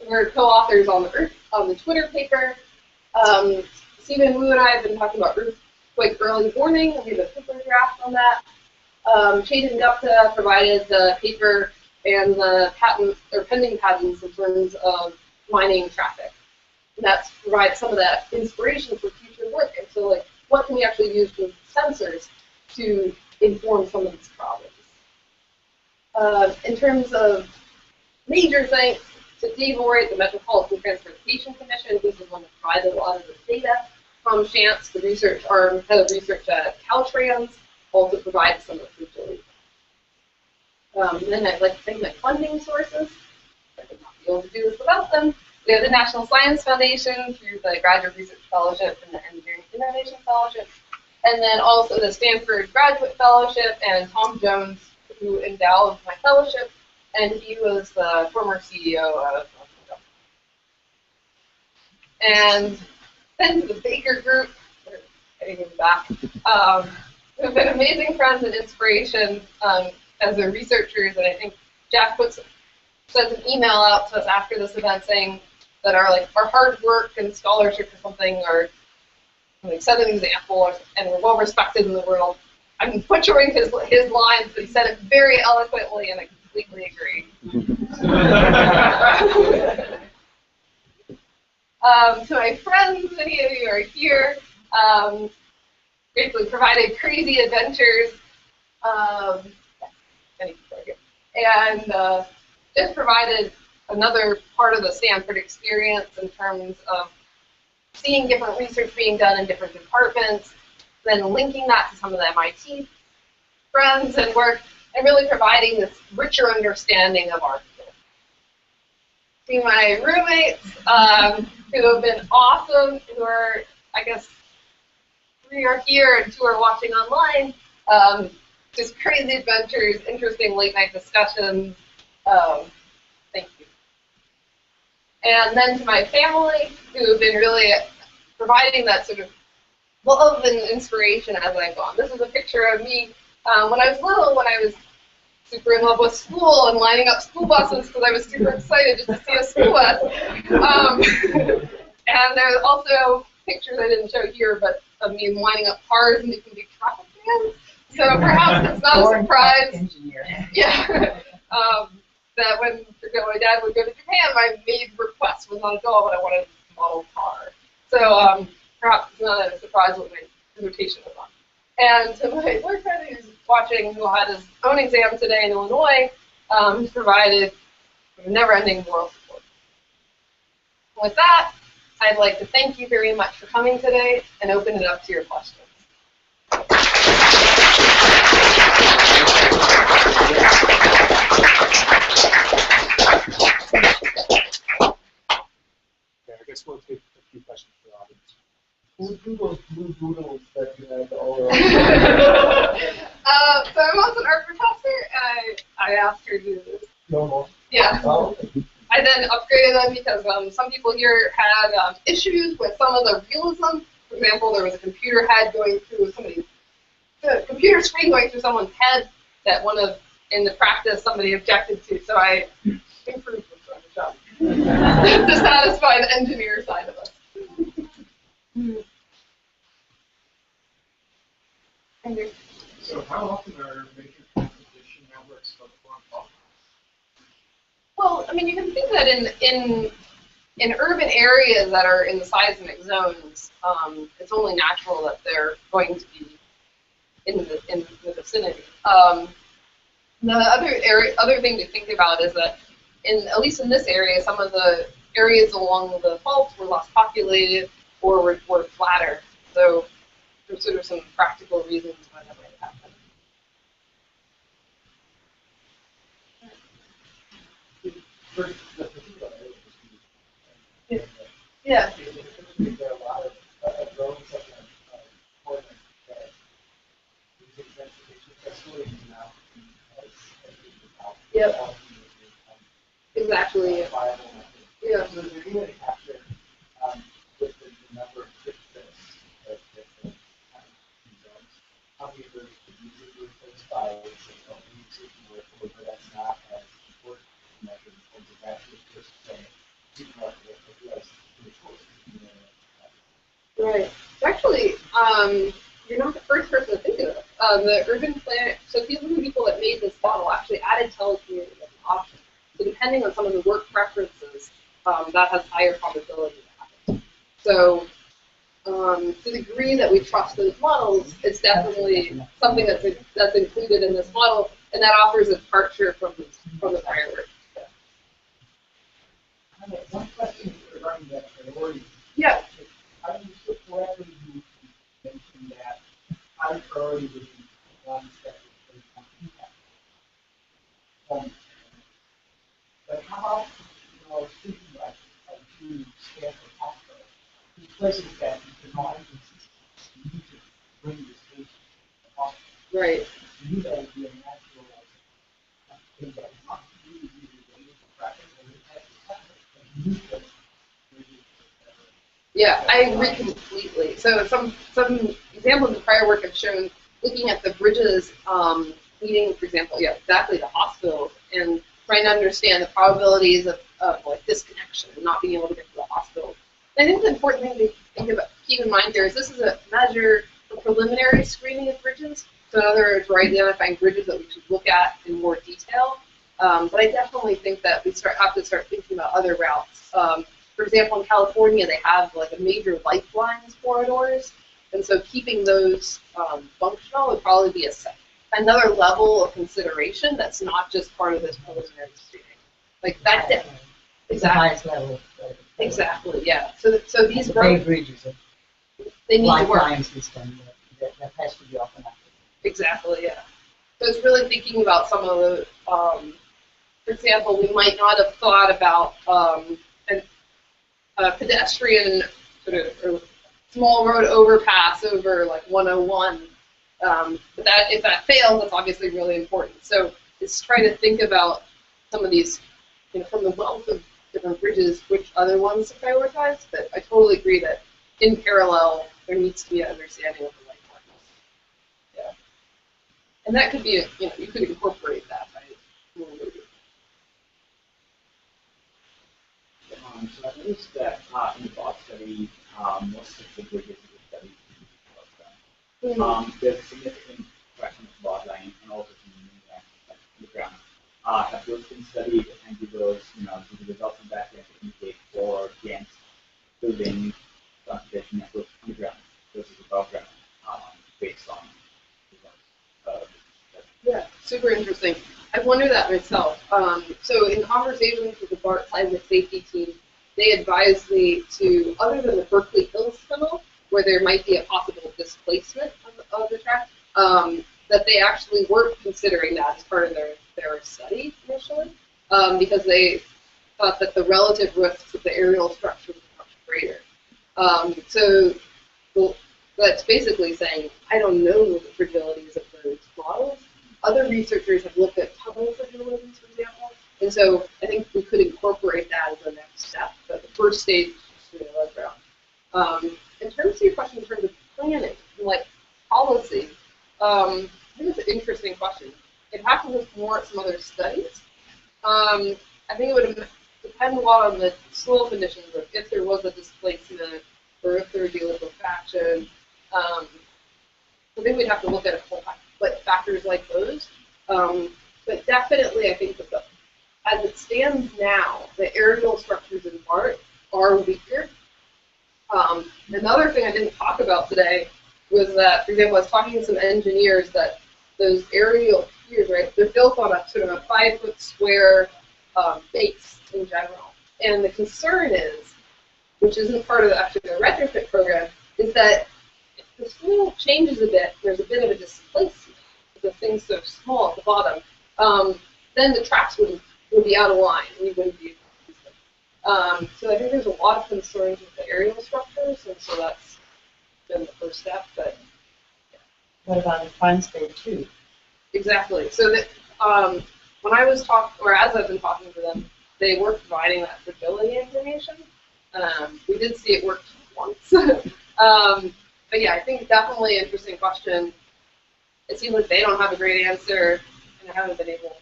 were co-authors on the Twitter paper. Stephen Wu and I have been talking about earthquake early warning, and we have a paper draft on that. Chetan Gupta provided the paper and the patent or pending patents in terms of mining traffic. And that provides some of that inspiration for future work. And so, like, what can we actually use with sensors to inform some of these problems? In terms of major thanks to Dave Ory, the Metropolitan Transportation Commission, who's the one that provided a lot of the data. Tom Shantz, the research arm, head of research at Caltrans, also provides some of the data. Then I'd like to thank my funding sources. I would not be able to do this without them. We have the National Science Foundation through the Graduate Research Fellowship and the Engineering Innovation Fellowship, and then also the Stanford Graduate Fellowship and Tom Jones, who endowed my fellowship, and he was the former CEO of. And then to the Baker Group, getting back, who've been amazing friends and inspiration as their researchers, and I think Jack sent an email out to us after this event saying that our hard work and scholarship or something are set an example and we're well respected in the world. I'm butchering his lines, but he said it very eloquently, and I completely agree. To my friends, many of you are here, basically provided crazy adventures, many people are here, and just provided another part of the Stanford experience in terms of seeing different research being done in different departments, then linking that to some of the MIT friends and work, and really providing this richer understanding of our field. To my roommates, who have been awesome, who are, I guess, 3 are here and 2 are watching online, just crazy adventures, interesting late night discussions. Thank you. And then to my family, who have been really providing that sort of love and inspiration as I've gone. This is a picture of me when I was little, when I was super in love with school and lining up school buses because I was super excited just to see a school bus. And there's also pictures I didn't show here, but of me lining up cars and making big traffic jams. So perhaps it's not a surprise. Yeah. That when my dad would go to Japan, my main request was not at all, but I wanted a model car. So perhaps it's not a surprise what my invitation was on. And to my boyfriend who's watching, who had his own exam today in Illinois, who's provided never-ending moral support. With that, I'd like to thank you very much for coming today and open it up to your questions. I guess we'll take a few questions for the audience. Who do those blue doodles that you have all around? So I'm also an art professor, and I asked her to do this. No more. Yeah. Oh. I then upgraded them because some people here had issues with some of the realism. For example, there was a computer head going through the computer screen going through someone's head that in the practice somebody objected to. So I improved the job to satisfy the engineer side of us. So how often are major transportation networks for the Well, I mean, you can think that in urban areas that are in the seismic zones, it's only natural that they're going to be in the vicinity. The other thing to think about is that at least in this area, some of the areas along the faults were less populated or were flatter. So there's sort of some practical reasons why that might happen. Yeah. There are a lot of drones that are important Right. Actually, you're not the first person to think of it. The urban planning, so these are the people that made this model actually added telecommuting as an option. So depending on some of the work preferences, that has higher probability to happen. So to the degree that we trust those models, it's definitely something that's included in this model, and that offers a departure from the prior work. I have one question regarding that priority. Yeah. I understood correctly, you mentioned that high priority would be ones that would very impact. But how about, speaking like to Stanford Hospital, these places that you can all you need to bring this patient to the hospital. Right. To me, that would be a natural thing that is not really related to practice, and it has to happen. But you need to yeah, I agree completely. So some examples of prior work have shown looking at the bridges leading, for example, yeah, exactly the hospitals, and trying to understand the probabilities of like disconnection and not being able to get to the hospital. And I think the important thing to keep in mind here is this is a measure for preliminary screening of bridges. So in other words, we're identifying bridges that we should look at in more detail. But I definitely think that we have to start thinking about other routes. For example, in California, they have like a major lifelines corridors, and so keeping those functional would probably be another level of consideration that's not just part of this preliminary screening. Like that, It's the highest level. Exactly, yeah. So these Bay bridges, they need to work. lifeline system that has to be often active. Exactly, yeah. So it's really thinking about some of the, for example, we might not have thought about a pedestrian sort of or small road overpass over like 101. But that if that fails, that's obviously really important. So it's trying to think about some of these, from the wealth of different bridges, which other ones to prioritize. But I totally agree that in parallel, there needs to be an understanding of the life lines. Yeah. And that could be, you could incorporate that, right? So I noticed that in the bot study, most of the bridges in the study there's a significant fraction of bot line and also some like the ground. Have those been studied, and do those, do the results of that indicate for against building transportation networks underground versus above ground based on results? Yeah, super interesting. I wonder that myself. So in conversations with the BART climate safety team, they advised me to, other than the Berkeley Hills tunnel, where there might be a possible displacement of the track, that they actually weren't considering that as part of their study initially, because they thought that the relative risks of the aerial structure was much greater. So that's basically saying, I don't know the fragilities of those models. Other researchers have looked at tunnel fragilities, for example, and so I think we could incorporate that as the next step. But the first stage is just doing a round. In terms of your question, in terms of planning, like policy, I think it's an interesting question. It has to look more at some other studies. I think it would depend a lot on the soil conditions, or if there was a displacement, or if there would be liquefaction. I think we'd have to look at factors like those. But definitely, I think that as it stands now, the aerial structures in BART are weaker. Another thing I didn't talk about today was that, for example, I was talking to some engineers that those aerial piers, right, they're built on a sort of a 5-foot square base in general. And the concern is, which isn't part of the retrofit program, is that if the soil changes a bit, there's a bit of a displacement. The thing's so small at the bottom, then the tracks would be out of line, and you wouldn't be able to use them. So I think there's a lot of concerns with the aerial structures, and so that's been the first step. But yeah. What about in Fine State too? Exactly. So that when I was talking, or as I've been talking to them, they were providing that fragility information. We did see it work once. But yeah, I think definitely an interesting question. It seems like they don't have a great answer, and I haven't been able.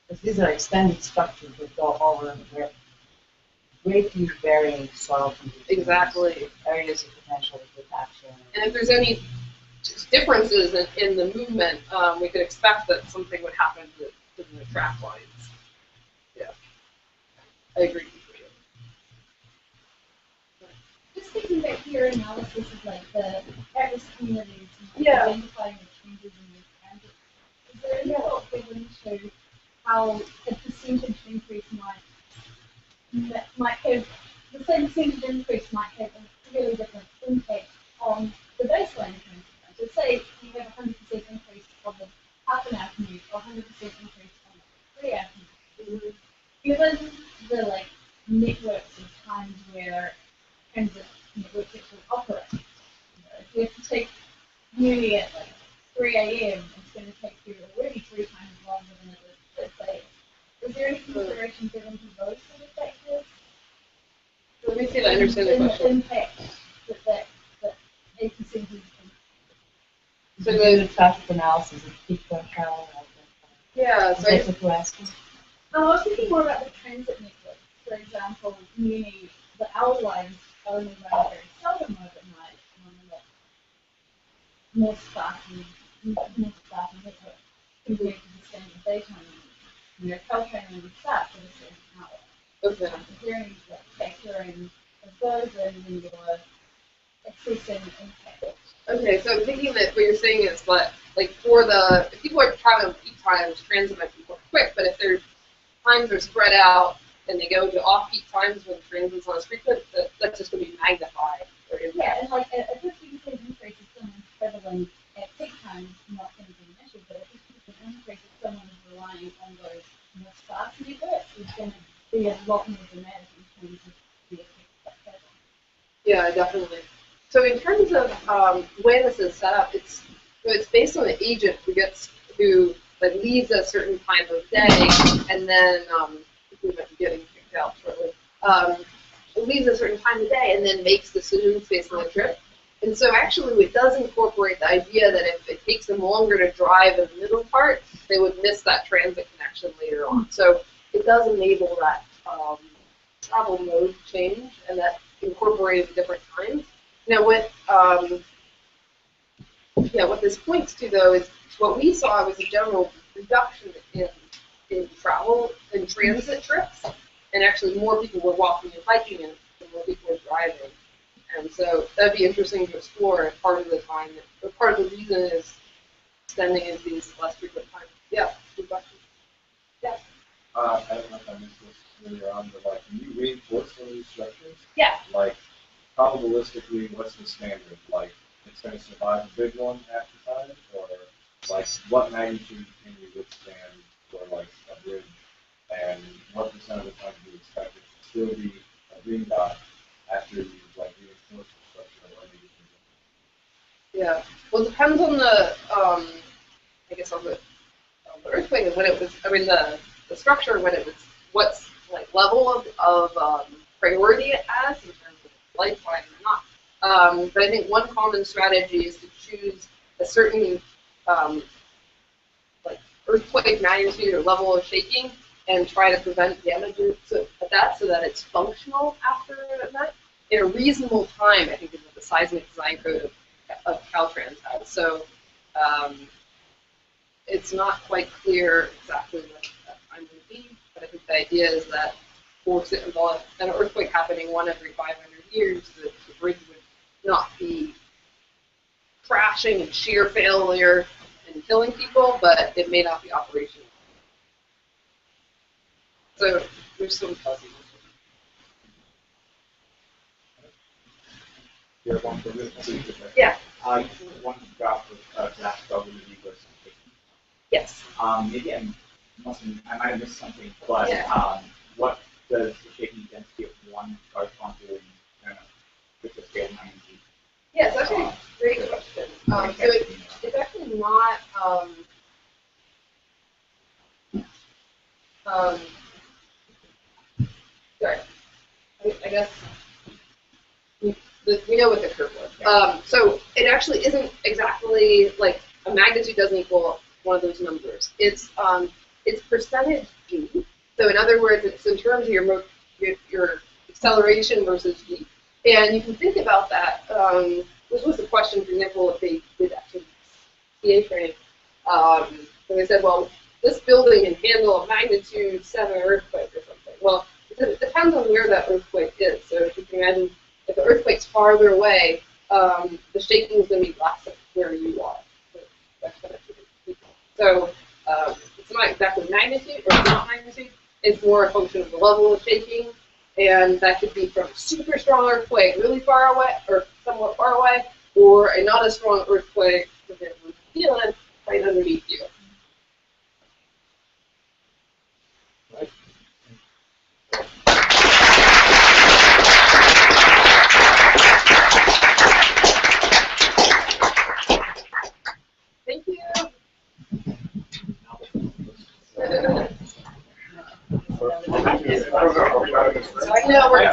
Because these are extended structures that go over where greatly varying soil conditions. Exactly. Areas of potential liquefaction. And if there's any differences in the movement, we could expect that something would happen to the track lines. Yeah, I agree completely. Just thinking about your analysis of like the at-risk communities and Yeah. identifying the changes in the transit, is there any thought given to how the percentage increase might have the same percentage increase might have a really different impact on the baseline transit time? So say you have a 100% increase on the half an hour commute or 100% increase on the 3 hour commute. Given the like networks of times where transit networks actually operate, if you have to take nearly at like 3 a.m., it's going to take you already 3 times longer than it is at 6 a.m. Is there any consideration given to those sort of factors? So let me see if I understand the The question. impact that a percentage. So Do the the traffic analysis of peak rush hour. yeah, Is so that what you're asking? I was thinking more about the transit network. For example, many the hour lines only run very seldom overnight on a more sparse network compared to the standard daytime network. Caltrain only starts at a certain hour. okay. Is there any factoring of those in when you're assessing impact? Okay, so I'm thinking that what you're saying is that, like, for the if people are traveling peak times, transit might be more quick, but if their times are spread out and they go to off-peak times when transit's not as frequent, that's just going to be magnified. Or Yeah, and like a 50% increase if someone's traveling at peak times is not going to be an issue, but a 50% increase if someone is relying on those more sparse networks is going to be a lot more dramatic in terms of the effect of that travel. Yeah, definitely. So in terms of when this is set up, it's based on the agent who like leaves at a certain time of day, and then we might be getting kicked out shortly. Leaves at a certain time of day, and then makes decisions based on the trip. And so actually, it does incorporate the idea that if it takes them longer to drive in the middle part, they would miss that transit connection later on. So it does enable that travel mode change, and that incorporates different times. Now, what this points to, though, is what we saw was a general reduction in travel and transit trips, and actually more people were walking and hiking and more people were driving. And so that'd be interesting to explore. And part of the time, or part of the reason is extending into these less frequent times. Yeah, good question. Yeah. I don't know if I missed this earlier on, but like, can you reinforce those structures? Yeah. Like, probabilistically, what's the standard? Like, it's going to survive a big one half the time, or like, what magnitude can you withstand for like a bridge, and what percent of the time do you expect it to still be a green dot after you like reinforce the structure or maybe? Yeah. Well, it depends on the I guess on the earthquake and when it was. I mean, the structure when it was. What's like level of priority it has in terms of lifetime or not. But I think one common strategy is to choose a certain like earthquake magnitude or level of shaking and try to prevent damages at that so that it's functional after an event in a reasonable time. I think is what the seismic design code of Caltrans has. So it's not quite clear exactly what that time would be, but I think the idea is that for an earthquake happening 1 every 500 years, the bridge would not be crashing and sheer failure and killing people, but it may not be operational. So there's some fuzziness. Yeah. You want to graph with glass probability versus shaking. Yes. Maybe I might have missed something, but what does the shaking density of one correspond to in Richter scale magnitude? Yes, that's actually a great question. So it's actually not. Sorry. I guess we know what the curve was. So it actually isn't exactly like a magnitude doesn't equal one of those numbers. It's percentage G. So in other words, it's in terms of it's acceleration versus g. And you can think about that. This was a question, for example, if they did actually CA training. And they said, well, this building can handle a magnitude 7 earthquake or something. Well, it depends on where that earthquake is. So if you can imagine, if the earthquake's farther away, the shaking is going to be less than where you are. So it's not exactly magnitude or not magnitude. It's more a function of the level of shaking. And that could be from a super strong earthquake really far away, or somewhat far away, or a not as strong earthquake that you feel it right underneath you. Thank you. No, we're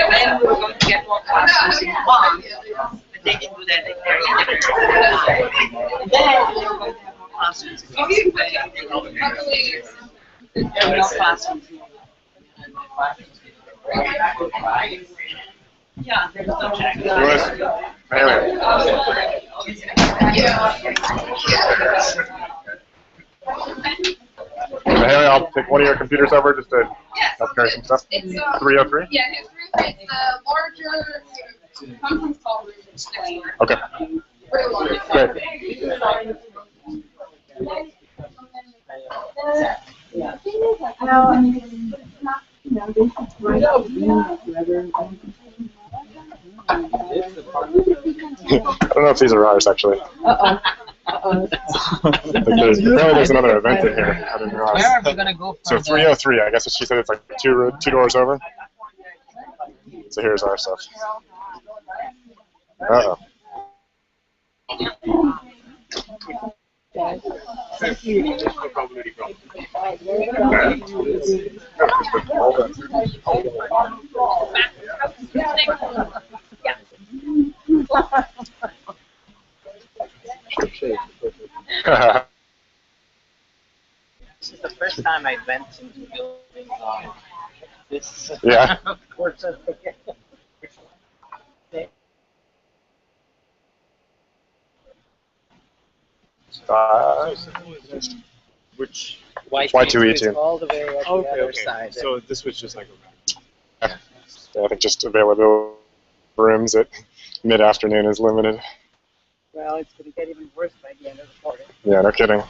Then we were going to get more classes in one, but they didn't do that at very different time. And then we were going to have more classrooms. There were no classrooms. Yeah, there's no Mahalia, I'll take one of your computers over just to help carry some stuff. It's 303? Yeah, it's 303. It's the larger conference call room next door. Okay. Very large. Great. I don't know if these are ours, actually. Apparently there's another event in here. I didn't realize. Where are we going to go So 303, I guess she said it's like two doors over. So here's our stuff. Uh-oh. This is the first time I went into buildings on this. Yeah. Which Y2E2. all the way at the other side. So this was just like a I think just available rooms at mid-afternoon is limited. Well, it's going to get even worse by the end of the quarter. Yeah, no kidding.